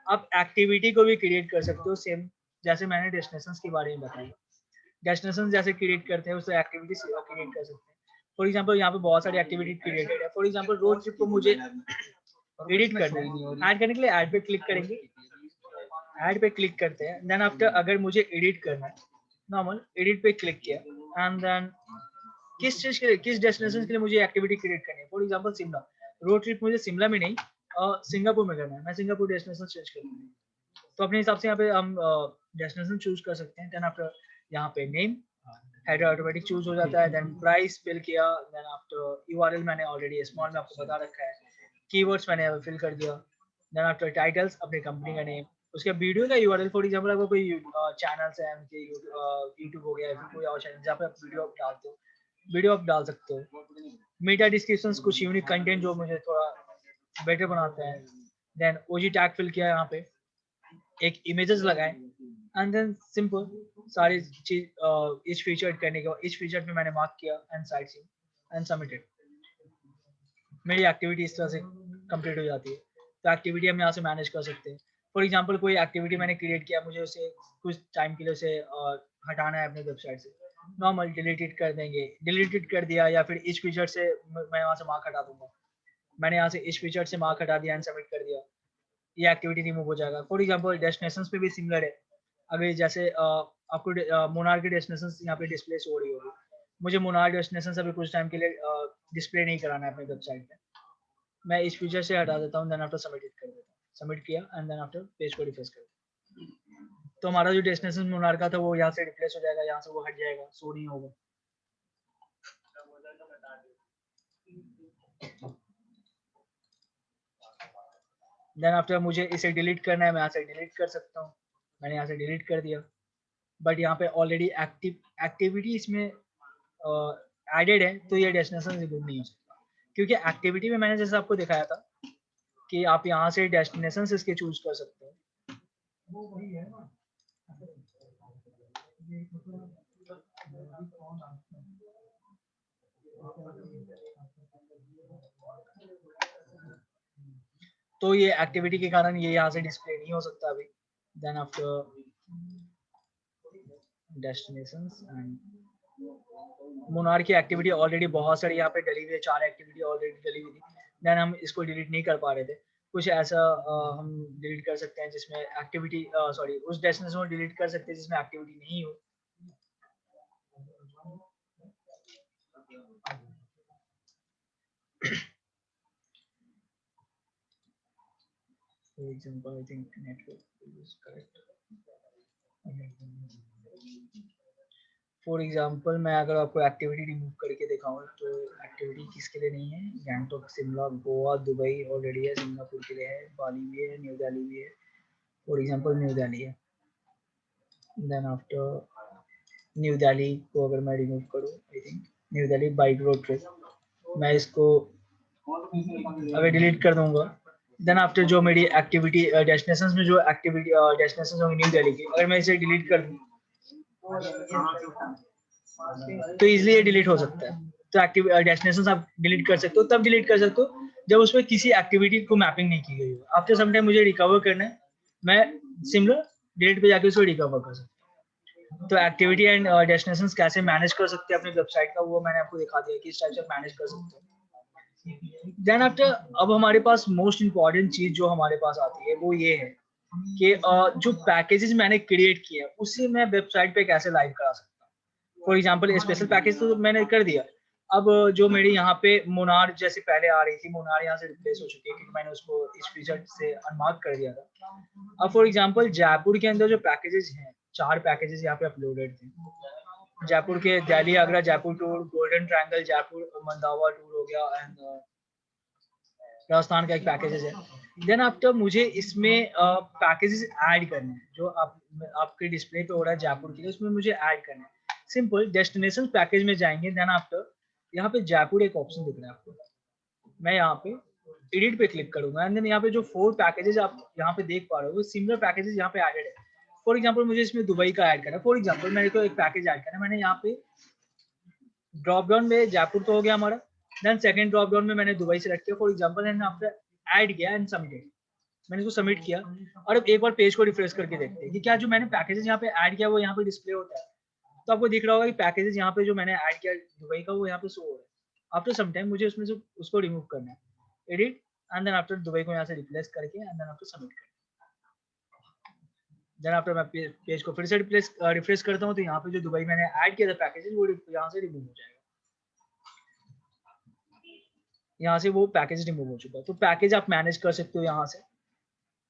S1: आप एक्टिविटी को भी क्रिएट कर सकते हो, सेम जैसे मैंने डेस्टिनेशन के बारे में बताया। डेस्टिनेशन जैसे क्रिएट करते हैं उससे एक्टिविटी क्रिएट कर सकते हैं। फॉर एग्जाम्पल यहाँ पे बहुत सारी एक्टिविटी क्रिएटेड है। फॉर एग्जाम्पल रोड ट्रिप को मुझे एडिट करना है, ऐड करने के लिए ऐड पे क्लिक करेंगे, ऐड पे क्लिक करते हैं। देन आफ्टर अगर मुझे एडिट करना है, नॉर्मल एडिट पे क्लिक किया एंड देन किस चीज के लिए, किस डेस्टिनेशन के लिए मुझे एक्टिविटी क्रिएट करनी है। For example Shimla, road trip मुझे शिमला में नहीं सिंगापुर में करना है, मैं सिंगापुर डेस्टिनेशन चूज करूंगा। तो अपने हिसाब से यहाँ पे हम डेस्टिनेशन चूज कर सकते हैं। देन आफ्टर यहाँ पे नेम हेडर ऑटोमेटिक चूज हो जाता है। देन प्राइस फिल किया, देन आफ्टर यूआरएल मैंने ऑलरेडी स्मॉल में आपको बता रखा है, कीवर्ड्स मैंने फिल कर दिया। देन आफ्टर टाइटल्स अपनी कंपनी का नेम, उसके वीडियो का यूआरएल। फॉर एग्जांपल अगर कोई चैनल्स है उनके यूट्यूब हो गया या फिर कोई और चैनल जहाँ पे आप वीडियो डालते हो, वीडियो आप डाल सकते हो। मीडिया डिस्क्रिप्शंस, कुछ यूनिक कंटेंट जो मुझे थोड़ा बेटर बनाता है। देन ओजी टैग फिल किया, यहाँ पे एक इमेजेस लगाए एंड देन सिंपल सारी चीज इस फीचर करने के बाद इस फीचर पे मैंने मार्क किया and sightseeing and submitted. मेरी एक्टिविटी इस तरह से कंप्लीट हो जाती है। तो एक्टिविटी हम यहाँ से मैनेज कर सकते हैं। फॉर एग्जांपल कोई एक्टिविटी मैंने क्रिएट किया, मुझे उसे कुछ टाइम के लिए उसे हटाना है अपने वेबसाइट से, नॉर्मल डिलीटेड कर देंगे, डिलीटेड कर दिया या फिर इस फीचर से मैं वहाँ से मार्क हटा दूंगा। मैंने यहाँ से इस फीचर से मार्क हटा दिया एंड सबमिट कर दिया, ये एक्टिविटी रिमूव हो जाएगा। फॉर एग्जांपल डेस्टिनेशंस पे भी सिमिलर है। अगर जैसे आपको मुनार की डेस्टिनेशंस यहाँ पे डिस्प्ले हो रही होगी, मुझे मुनार डेस्टिनेशंस अभी कुछ टाइम के लिए डिस्प्ले नहीं कराना है अपनी वेबसाइट पे, मैं इस फीचर से हटा देता हूँ, देन आफ्टर सबमिट कर देता हूँ। सबमिट किया एंड देन आफ्टर पेज को रिफ्रेश कर देता हूँ। तो हमारा जो डेस्टिनेशन मुनार का था वो यहाँ से रिप्लेस हो जाएगा, यहाँ से वो हट जाएगा, शो नहीं होगा। देन आफ्टर मुझे इसे डिलीट करना है, मैं यहाँ से डिलीट कर सकता हूँ। मैंने यहाँ से डिलीट कर दिया, बट यहाँ पे ऑलरेडी एक्टिविटी इसमें एडेड है, तो ये डेस्टिनेशन रिमूव नहीं हो सकता, क्योंकि एक्टिविटी में मैंने जैसे आपको दिखाया था कि आप यहाँ से डेस्टिनेशन इसके चूज कर सकते हैं। तो ये एक्टिविटी के कारण ये यहाँ से डिस्प्ले नहीं हो सकता अभी। Then after destinations and Munnar की एक्टिविटी ऑलरेडी बहुत सारी यहाँ पे डली हुई है, 4 एक्टिविटी ऑलरेडी डली हुई थी। देन हम इसको डिलीट नहीं कर पा रहे थे। कुछ ऐसा हम डिलीट कर सकते हैं जिसमें एक्टिविटी सॉरी उस डेस्टिनेशन को डिलीट कर सकते हैं जिसमें एक्टिविटी नहीं हो। For example, I think network is correct. For example मैं अगर आपको एक्टिविटी रिमूव करके दिखाऊँ तो एक्टिविटी किसके लिए नहीं है, गैंगटॉक, शिमला, गोवा, दुबई ऑलरेडी है, सिंगापुर के लिए है, बाली भी है, न्यू दिल्ली भी है। फॉर एग्जाम्पल न्यू दिल्ली है। देन आफ्टर न्यू दिल्ली को अगर मैं रिमूव करूँ, I think new Delhi bike road trip, मैं इसको अगर डिलीट कर दूंगा, देन आफ्टर जो मेरी एक्टिविटी डेस्टिनेशंस में जो एक्टिविटी डेस्टिनेशंस होंगी न्यू दिल्ली की, अगर मैं इसे डिलीट कर दूँ तो इजिली ये डिलीट हो सकता है। तो एक्टिव डेस्टिनेशंस आप डिलीट कर सकते हो, तब डिलीट कर सकते हो जब उसमें किसी एक्टिविटी को मैपिंग नहीं की गई हो। आफ्टर सम टाइम मुझे रिकवर करना है, मैं सिमिलर डिलीट पे जाके उसको रिकवर कर सकता हूँ। तो एक्टिविटी एंड डेस्टिनेशंस कैसे मैनेज कर सकते हैं अपनी वेबसाइट का, वो मैंने आपको दिखा दिया कि इस टाइप से मैनेज कर सकते हैं। देन आफ्टर अब हमारे पास मोस्ट इंपॉर्टेंट चीज जो हमारे पास आती है वो ये है कि जो पैकेजेस मैंने क्रिएट किए उसे मैं वेबसाइट पे कैसे लाइव करा सकता हूँ। फॉर एग्जांपल स्पेशल पैकेज तो मैंने कर दिया। अब जो मेरी यहाँ पे मुनार जैसे पहले आ रही थी, मुनार यहाँ से रिप्लेस हो चुकी है क्योंकि मैंने उसको इस फीचर से अनमार्क कर दिया था। अब फॉर एग्जांपल जयपुर के अंदर जो पैकेजेस हैं, 4 पैकेजेस यहाँ पे अपलोडेड थे। जयपुर के Delhi Agra Jaipur tour, golden triangle Jaipur Mandawa tour हो गया, एंड राजस्थान का एक पैकेजेस है। देन आफ्टर मुझे इसमें पैकेजेस ऐड करने हैं जो आपके डिस्प्ले पे हो रहा है जयपुर के लिए, उसमें मुझे ऐड करना है। सिंपल डेस्टिनेशन पैकेज में जाएंगे, देन आफ्टर यहाँ पे जयपुर एक ऑप्शन दिख रहा है आपको, मैं यहाँ पे एडिट पे क्लिक करूंगा एंड देन यहाँ पे जो 4 पैकेजेस आप यहाँ पे देख पा रहे हो सिमिलर पैकेजेस यहाँ पे एडेड है। फॉर एग्जांपल मुझे इसमें दुबई का ऐड करना है, फॉर एग्जांपल मेरे को एक पैकेज ऐड करना है, मैंने यहाँ पे ड्रॉप डाउन में जयपुर तो हो गया हमारा, देन सेकंड ड्रॉप डाउन में मैंने दुबई सेलेक्ट किया for example, and after add किया एंड सबमिटेड, मैंने इसको सबमिट किया। और अब एक बार पेज को रिफ्रेश करके देखते हैं कि क्या जो मैंने पैकेजेस यहाँ पे ऐड किया वो यहाँ पे डिस्प्ले होता है। तो आपको दिख रहा होगा कि पैकेजेस यहाँ पे जो मैंने ऐड किया दुबई का वो यहाँ पे शो हो रहा है। आफ्टर सम टाइम मुझे उसमें से उसको रिमूव करना है, edit and then after Dubai को यहाँ से रिप्लेस करके एंड देन आफ्टर सबमिट करना। देन आफ्टर मैं पेज को फिर से रिफ्रेश करता हूँ तो यहाँ पे जो दुबई मैंने ऐड किया था पैकेजेस वो यहाँ से रिमूव हो जाएगा, यहाँ से वो पैकेज रिमूव हो चुका है। तो पैकेज आप मैनेज कर सकते हो यहाँ से।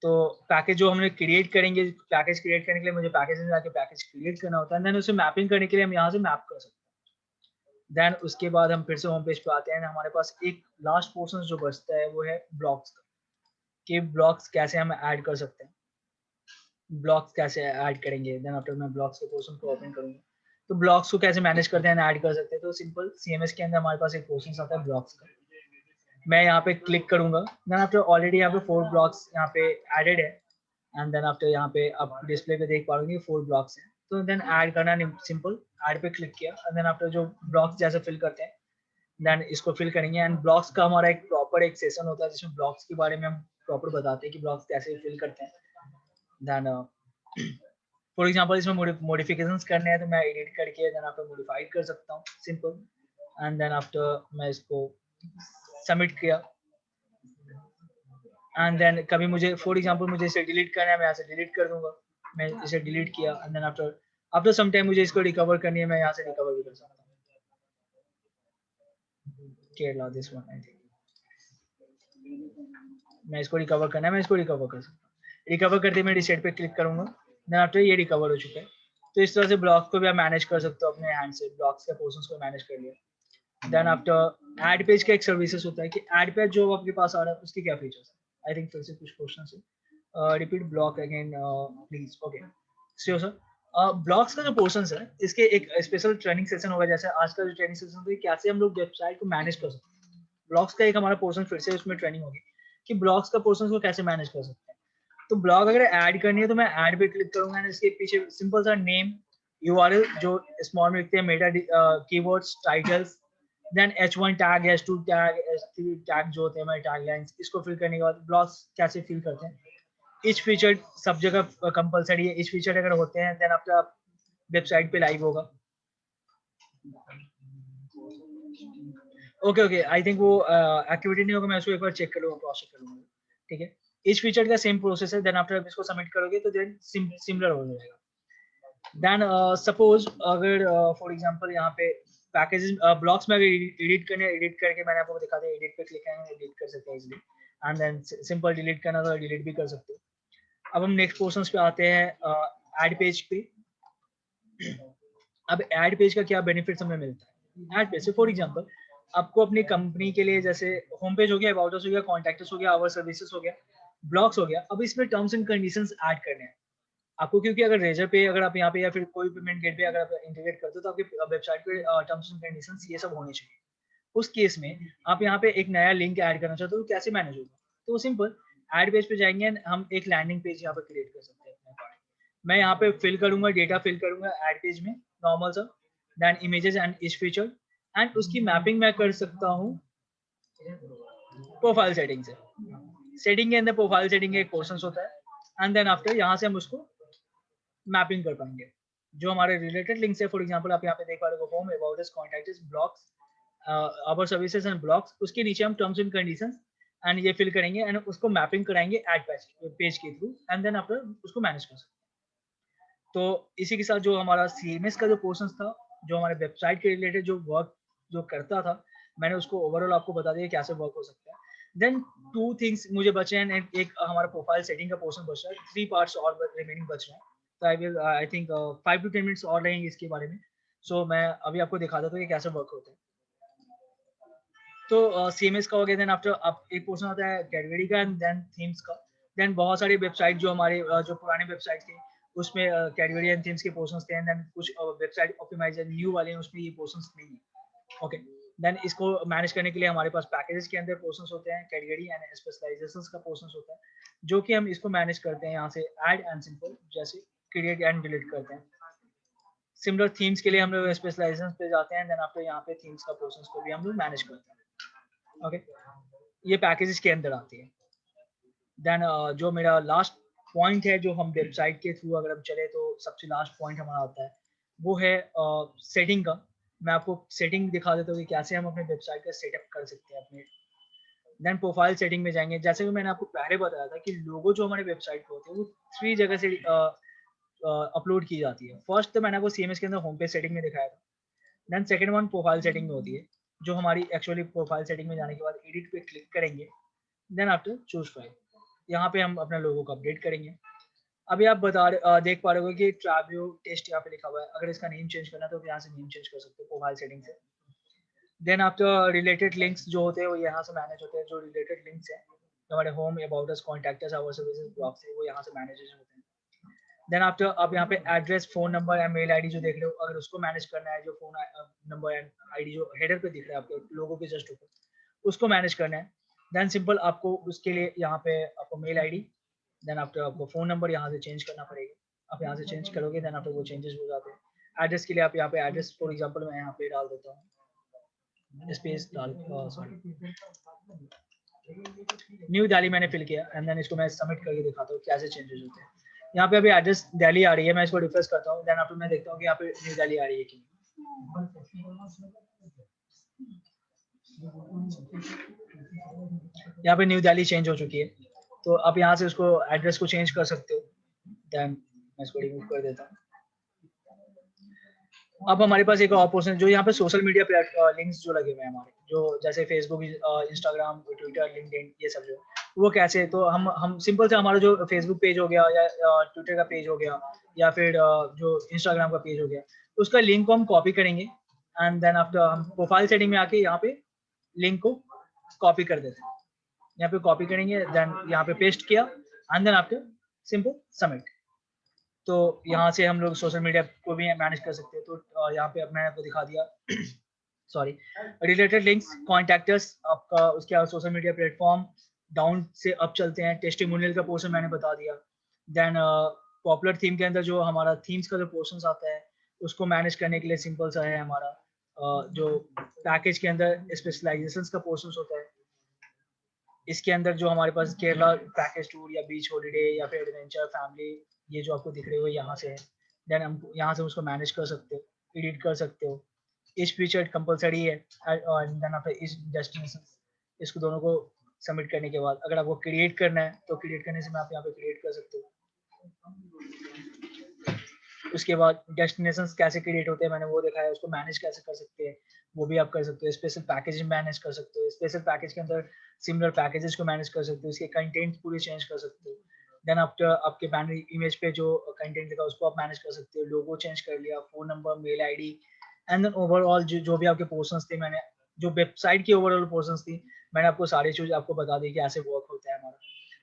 S1: तो पैकेज जो हमने क्रिएट करेंगे, पैकेज क्रिएट करने के लिए मुझे पैकेज में जाके पैकेज क्रिएट करना होता है, देन उसे मैपिंग करने के लिए हम यहाँ से मैप कर सकते हैं। देन उसके बाद हम फिर से होम पेज पे आते हैं, हमारे पास एक लास्ट पोर्शन जो बचता है वो है ब्लॉक्स का, कि ब्लॉक्स कैसे हम ऐड कर सकते हैं, ब्लॉक्स कैसे ऐड करेंगे। देन आफ्टर मैं ब्लॉक्स के पोर्शन को ओपन करूंगा तो ब्लॉक्स को कैसे मैनेज करते हैं, ऐड कर सकते हैं। तो सिंपल सीएमएस के अंदर हमारे पास एक पोर्शन आता है ब्लॉक्स का, मैं यहाँ पे क्लिक करूंगा, देन आफ्टर ऑलरेडी यहाँ पे 4 ब्लॉक्स यहाँ पे एडेड है, एंड देन आफ्टर यहाँ पे आप डिस्प्ले पे देख पाओगे 4 ब्लॉक्स हैं। तो देन ऐड करना सिंपल, ऐड पे क्लिक किया एंड देन आफ्टर जो ब्लॉक्स जैसे फिल करते हैं देन इसको फिल करेंगे। एंड ब्लॉक्स का हमारा एक प्रॉपर एक सेशन होता है जिसमें ब्लॉक्स के बारे में हम प्रॉपर बताते हैं कि ब्लॉक्स कैसे फिल करते हैं। देन फॉर एग्जांपल इसमें मॉडिफिकेशंस करने हैं तो मैं एडिट करके देन आफ्टर मॉडिफाई कर सकता हूँ सिंपल, एंड देन आफ्टर मैं इसको सबमिट किया। एंड देन कभी मुझे फॉर एग्जांपल मुझे इसे डिलीट करना है, मैं यहाँ से डिलीट कर दूंगा, मैं इसे डिलीट किया and then after some time मुझे इसको रिकवर करनी है, मैं यहाँ से रिकवर भी कर सकता हूँ। Kerala this one I think, मैं इसको रिकवर करना है, मैं इसको रिकवर कर सकता हूँ। रिकवर करते मैं रिसेट पे क्लिक करूंगा, देन आफ्टर ये रिकवर हो चुका है। तो इस तरह से ब्लॉक को भी आप मैनेज कर सकते हो अपने हैंड से, ब्लॉक्स के पोर्शंस को मैनेज कर लिया। देन आफ्टर ऐड पेज का एक सर्विसेज होता है कि ऐड पेज जो आपके पास आ रहा है उसके क्या फीचर्स है। आई थिंक फिर से कुछ क्वेश्चन है, repeat block again please. Okay sure sir. Blogs का जो पोर्शन है इसके एक स्पेशल ट्रेनिंग सेशन होगा, जैसे आज का जो ट्रेनिंग सेशन होगा कैसे हम लोग वेबसाइट को मैनेज कर सकते हैं। ब्लॉग्स का एक हमारा पोर्शन फिर से उसमें ट्रेनिंग होगी कि ब्लॉग्स का पोर्शन को कैसे मैनेज कर सकते हैं। तो ब्लॉग अगर ऐड करनी है तो मैं ऐड पे क्लिक करूंगा एंड इसके पीछे सिंपल सा नेम यूआरएल जो स्मॉल में लिखते हैं, meta keywords, titles, then H1 tag, H2 tag, H3 tag जो होते हैं हमारे टैग लाइंस, इसको फिल करने के बाद ब्लॉग्स कैसे फिल करते हैं। इच फीचर सब जगह कंपलसरी है, इच फीचर अगर होते हैं देन आपका वेबसाइट पे लाइव होगा। ओके आई थिंक वो एक्टिविटी नहीं होगा, मैं उसको एक बार चेक कर लूंगा, क्रॉस चेक कर लूंगा। ठीक है, इच फीचर का सेम प्रोसेस है, देन आफ्टर इसको सबमिट करोगे तो देन सिमिलर हो जाएगा। देन सपोज अगर फॉर एग्जांपल यहाँ पे पैकेजेस ब्लॉक्स में अगर एडिट करने, एडिट करके मैंने आपको दिखा दिया, एडिट पे क्लिक करेंगे एडिट कर सकते हैं easily, and then simple delete करना तो डिलीट भी कर सकते हो। अब हम नेक्स्ट पोर्शंस पे आते हैं, ऐड पेज पे। अब ऐड पेज का क्या बेनिफिट्स हमें मिलता है ऐड पेज से। फॉर एग्जांपल आपको अपनी कंपनी के लिए जैसे होम पेज हो गया, अबाउट अस हो गया, कॉन्टैक्ट अस हो गया, आवर सर्विसेज हो गया, ब्लॉग्स हो गया। अब इसमें टर्म्स एंड कंडीशंस ऐड करने हैं आपको, क्योंकि अगर रेजर पे अगर आप यहाँ पे या फिर कोई पेमेंट गेटवे अगर आप इंटीग्रेट करते हो तो आपकी वेबसाइट पे टर्म्स एंड कंडीशंस ये सब होने चाहिए। उस केस में आप यहाँ पे एक नया लिंक ऐड करना चाहते हो तो कैसे मैनेज होगा। तो सिंपल ऐड पेज पे जाएंगे, हम एक लैंडिंग पेज यहाँ पे क्रिएट कर सकते हैं अपने अकॉर्डिंग। मैं यहाँ पे फिल करूंगा, डेटा फिल करूंगा ऐड पेज में नॉर्मल सा, then images and each feature, and उसकी मैपिंग मैं कर सकता हूँ प्रोफाइल सेटिंग से। सेटिंग के अंदर प्रोफाइल सेटिंग का एक पोर्शन होता है एंड देन आफ्टर यहाँ से हम उसको मैपिंग कर पाएंगे जो हमारे रिलेटेड लिंक्स है। फॉर एग्जांपल आप यहाँ पे देख पा रहे हो home, about us, contact us, blogs, our services and blogs, उसके नीचे हम टर्म्स एंड कंडीशंस एंड ये फिल करेंगे एंड उसको मैपिंग कराएंगे ऐड पेज के थ्रू, एंड देन आफ्टर उसको मैनेज कर सकते हैं। तो इसी के साथ जो हमारा सीएमएस का जो पोर्शन था, जो हमारे वेबसाइट के रिलेटेड जो वर्क जो करता था, मैंने उसको ओवरऑल आपको बता दिया कैसे वर्क हो सकता है। देन 2 थिंग्स मुझे बचे हैं, एक हमारा प्रोफाइल सेटिंग का पोर्शन बच रहा है, 3 पार्ट्स और रिमेनिंग बच रहे हैं। तो आई थिंक 5 to 10 मिनट्स और लगेंगे इसके बारे में। सो मैं अभी आपको दिखा देता हूँ ये कैसे वर्क होता है। तो सीएमएस का हो गया, देन आफ्टर आप एक पोर्शन आता है कैटेगरी का एंड देन थीम्स का। देन बहुत सारी वेबसाइट जो हमारे जो पुराने वेबसाइट थे उसमें कैटेगरी एंड थीम्स के पोर्शंस थे, एंड देन कुछ वेबसाइट ऑप्टिमाइजर न्यू वाले हैं उसमें ये पोर्शंस नहीं है। ओके, देन इसको मैनेज करने के लिए हमारे पास पैकेजेस के अंदर पोर्शंस होते हैं, कैटेगरी एंड स्पेशलाइजेशंस का पोर्शंस होता है, जो कि हम इसको मैनेज करते हैं यहाँ से ऐड एंड सिंपल। जैसे क्रिएट एंड डिलीट करते हैं। सिमिलर थीम्स के लिए हम लोग स्पेशलाइजेशन पे जाते हैं, देन आपको यहाँ पे थीम्स का प्रोसेस को भी हम लोग मैनेज करते हैं। ओके, ये पैकेजेस के अंदर आती है। देन जो मेरा लास्ट पॉइंट है, जो हम वेबसाइट के थ्रू अगर हम चले तो सबसे लास्ट पॉइंट हमारा आता है, वो है सेटिंग का। मैं आपको सेटिंग दिखा देता हूँ कि कैसे हम अपने वेबसाइट का सेटअप कर सकते हैं अपने। देन प्रोफाइल सेटिंग में जाएंगे। जैसे कि मैंने आपको पहले बताया था कि लोगो जो हमारे वेबसाइट पे होते हैं वो 3 जगह से अपलोड की जाती है। फर्स्ट तो मैंने आपको सीएमएस के अंदर होम पेज सेटिंग में दिखाया था। Then second one profile setting में होती है, जो हमारी एक्चुअली प्रोफाइल सेटिंग में जाने के बाद एडिट पे क्लिक करेंगे, देन आफ्टर चूज फाइल, यहाँ पे हम अपना लोगो को अपडेट करेंगे। अभी आप देख पा रहे हो कि ट्रैवियो टेस्ट यहाँ पे लिखा हुआ है। अगर इसका नेम चेंज करना है तो यहाँ से नेम चेंज कर सकते हो प्रोफाइल सेटिंग से। देन आफ्टर रिलेटेड लिंक्स जो होते हैं वो यहाँ से मैनेज होते हैं। जो रिलेटेड लिंक्स हैं, जो हमारे home, about us, contact us, our services, blogs है, वो यहाँ से मैनेज होते हैं। देन आफ्टर आप यहाँ पे address, phone number and mail ID जो देख रहे हो, अगर उसको मैनेज करना है, जो फोन नंबर एंड आईडी जो हेडर पे दिख रहा है आपके लोगों के जस्ट ऊपर, उसको मैनेज करना है। देन सिंपल आपको उसके लिए यहाँ पे आपको मेल आईडी, देन आफ्टर आपको फोन नंबर यहाँ से चेंज करना पड़ेगा। आप यहाँ से चेंज करोगे, देन आफ्टर वो चेंजेस हो जाते हैं। एड्रेस के लिए आप यहाँ पे एड्रेस, फॉर एग्जांपल मैं यहाँ पे डाल देता हूँ, स्पेस डाल, सॉरी, न्यू दिल्ली मैंने फिल किया एंड देन इसको मैं सबमिट करके दिखाता हूँ कैसे चेंजेस होते हैं। यहाँ पे अभी एड्रेस दिल्ली आ रही है, मैं इसको रिफ्रेश करता हूँ, देन आफ्टर मैं देखता हूँ कि यहाँ पे न्यू दिल्ली आ रही है कि यहाँ पे न्यू दिल्ली चेंज हो चुकी है। तो आप यहाँ से उसको एड्रेस को चेंज कर सकते हो। देन मैं इसको रिमूव कर देता हूँ। अब हमारे पास एक और ऑप्शन जो यहाँ पे सोशल मीडिया लिंक्स जो लगे हुए हैं हमारे, जो जैसे फेसबुक, इंस्टाग्राम, ट्विटर, लिंक्डइन, ये सब जो वो कैसे, तो हम सिंपल से हमारा जो फेसबुक पेज हो गया या ट्विटर का पेज हो गया या फिर जो इंस्टाग्राम का पेज हो गया, उसका लिंक को हम कॉपी करेंगे एंड देन आफ्टर हम प्रोफाइल सेटिंग में आके यहाँ पे लिंक को कॉपी कर देते हैं। यहाँ पे कॉपी करेंगे, देन यहाँ पे पेस्ट किया and then after simple submit. तो यहाँ से हम लोग सोशल मीडिया को भी मैनेज कर सकते हैं। तो यहाँ पे अब मैंने आपको दिखा दिया सॉरी, रिलेटेड लिंक्स, कॉन्टैक्टर्स आपका, उसके बाद सोशल मीडिया प्लेटफॉर्म, डाउन से अप चलते हैं, टेस्टिमोनियल का पोर्शन मैंने बता दिया। देन पॉपुलर थीम के अंदर जो हमारा थीम्स का जो पोर्शन आता है, उसको मैनेज करने के लिए सिंपल सा है हमारा जो पैकेज के अंदर स्पेशलाइजेशंस का पोर्शन होता है। इसके अंदर जो हमारे पास केरला पैकेज टूर या बीच हॉलीडे या फिर एडवेंचर फैमिली, ये जो आपको दिख रहे हो यहाँ से है। देन हम यहाँ से उसको मैनेज कर सकते हो, एडिट कर सकते हो। इस फीचर कंपलसरी है और देन आप इस डेस्टिनेशन, इसको दोनों को सबमिट करने के बाद अगर आपको क्रिएट करना है तो क्रिएट करने से मैं आप यहाँ पे क्रिएट कर सकते हो। उसके बाद डेस्टिनेशन कैसे क्रिएट होते हैं मैंने वो दिखाया, उसको मैनेज कैसे कर सकते हैं वो भी आप कर सकते हो। स्पेशल पैकेज मैनेज कर सकते हो, स्पेशल पैकेज के अंदर सिमिलर पैकेजेस को मैनेज कर सकते हो, उसके कंटेंट पूरे चेंज कर सकते हो। देन आफ्टर आपके बैनर इमेज पे जो कंटेंट लिखा उसको आप मैनेज कर सकते हो, लोगो चेंज कर लिया, phone number, mail ID and then overall जो भी आपके पोर्शंस थे, मैंने जो वेबसाइट की ओवरऑल पोर्शंस थी मैंने आपको सारी चीज आपको बता दी कि ऐसे वर्क होता है हमारा।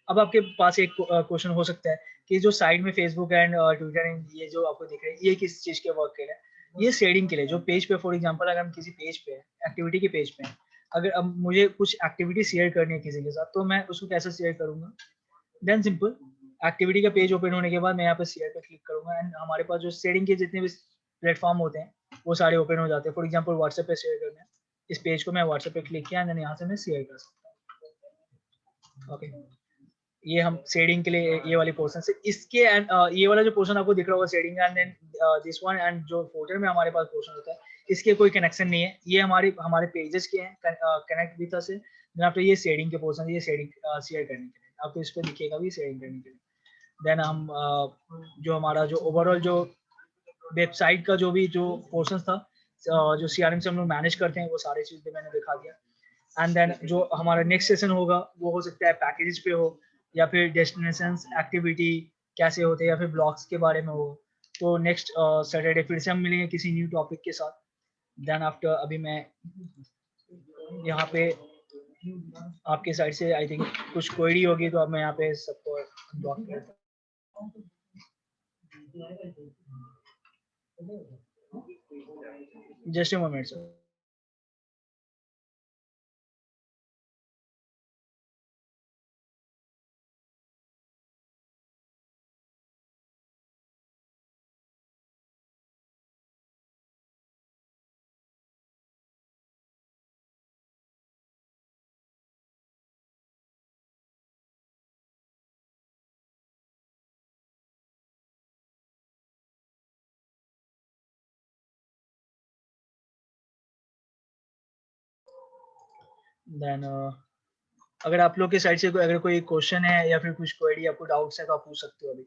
S1: अब आपके पास एक क्वेश्चन हो सकता है कि जो साइड में फेसबुक एंड ट्विटर एंड ये जो आपको दिख रहे हैं ये किस चीज के वर्क के लिए? ये शेयरिंग के लिए। जो पेज पे फॉर एग्जांपल अगर हम किसी पेज पे हैं, एक्टिविटी के पेज पे हैं, अगर अब मुझे कुछ एक्टिविटी शेयर करनी है किसी के साथ तो मैं उसको कैसे शेयर करूंगा? देन सिंपल एक्टिविटी का पेज ओपन होने के बाद मैं यहाँ पे शेयर पे क्लिक करूंगा एंड हमारे पास जो शेयरिंग के जितने भी प्लेटफॉर्म होते हैं वो सारे ओपन हो जाते हैं। फॉर एग्जाम्पल व्हाट्सएप पे शेयर करना है, इस पेज को मैं व्हाट्सएप पे क्लिक किया एंड यहाँ से मैं शेयर कर सकता हूँ। ओके, ये हम शेडिंग के लिए ये वाली पोर्शन से इसके एंड ये वाला जो पोर्शन आपको दिख रहा होगा shading and then this one and जो फोल्डर में हमारे पास पोर्शन होता है इसके कोई कनेक्शन नहीं है। ये हमारे पेजेस के हैं connect with us. Then after ये शेडिंग के पोर्शन, ये शेडिंग शेयर करने के लिए आपको इस पे दिखेगा भी शेयरिंग करने के लिए। देन हम जो हमारा जो ओवरऑल जो वेबसाइट का जो भी जो पोर्शन था जो सीआरएम से हम लोग मैनेज करते हैं वो सारी चीजें मैंने दिखा दिया। एंड देन जो हमारा नेक्स्ट सेशन होगा वो हो सकता है पैकेजेस पे हो या फिर डेस्टिनेशंस, एक्टिविटी कैसे होते हैं या फिर ब्लॉग्स के बारे में हो। तो नेक्स्ट सैटरडे फिर से हम मिलेंगे किसी न्यू टॉपिक के साथ। देन आफ्टर अभी मैं यहाँ पे आपके साइड से आई थिंक कुछ क्वेरी होगी तो अब मैं यहाँ पे सबको ब्लॉक करता हूँ। Just a moment sir. Then अगर आप लोग के साइड से अगर कोई क्वेश्चन है या फिर कुछ क्वेरी आपको डाउट्स है तो आप पूछ सकते हो अभी।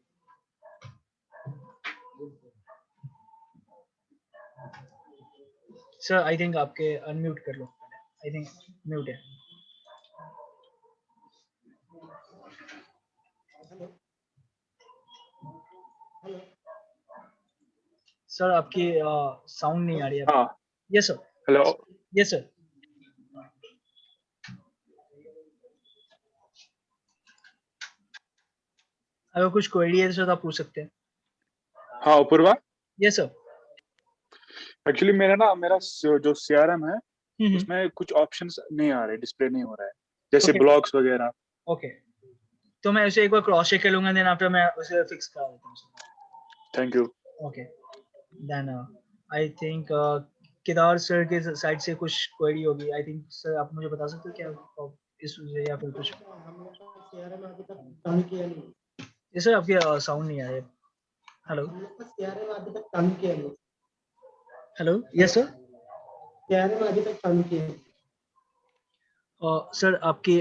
S1: सर आई थिंक आपके अनम्यूट कर लो, आई थिंक म्यूट है। सर आपकी साउंड नहीं आ रही है।
S2: हाँ
S1: yes sir.
S2: Hello
S1: yes sir. अगर कुछ क्वेरी है तो आप पूछ सकते हैं।
S2: हाँ अपूर्वा,
S1: यस सर।
S2: एक्चुअली मेरा जो CRM है उसमें कुछ ऑप्शंस नहीं आ रहे, डिस्प्ले नहीं हो रहा है, जैसे
S1: Okay.
S2: ब्लॉग्स वगैरह।
S1: ओके, तो मैं उसे एक बार क्रॉस चेक कर लूंगा, देन आफ्टर मैं उसे फिक्स करा देता हूँ।
S2: Thank you.
S1: Okay, then I think Kedar sir के साइड से कुछ क्वेरी होगी। आई थिंक सर आप मुझे बता सकते हो क्या इशू है या फिर कुछ?
S3: CRM अभी तक काम किया नहीं।
S1: ये सर आपके साउंड नहीं आ रहे। हेलो
S3: हम लोग का CRM अभी तक काम किया नहीं।
S1: Hello, yes sir.
S3: CRM अभी तक काम किया नहीं।
S1: सर आपकी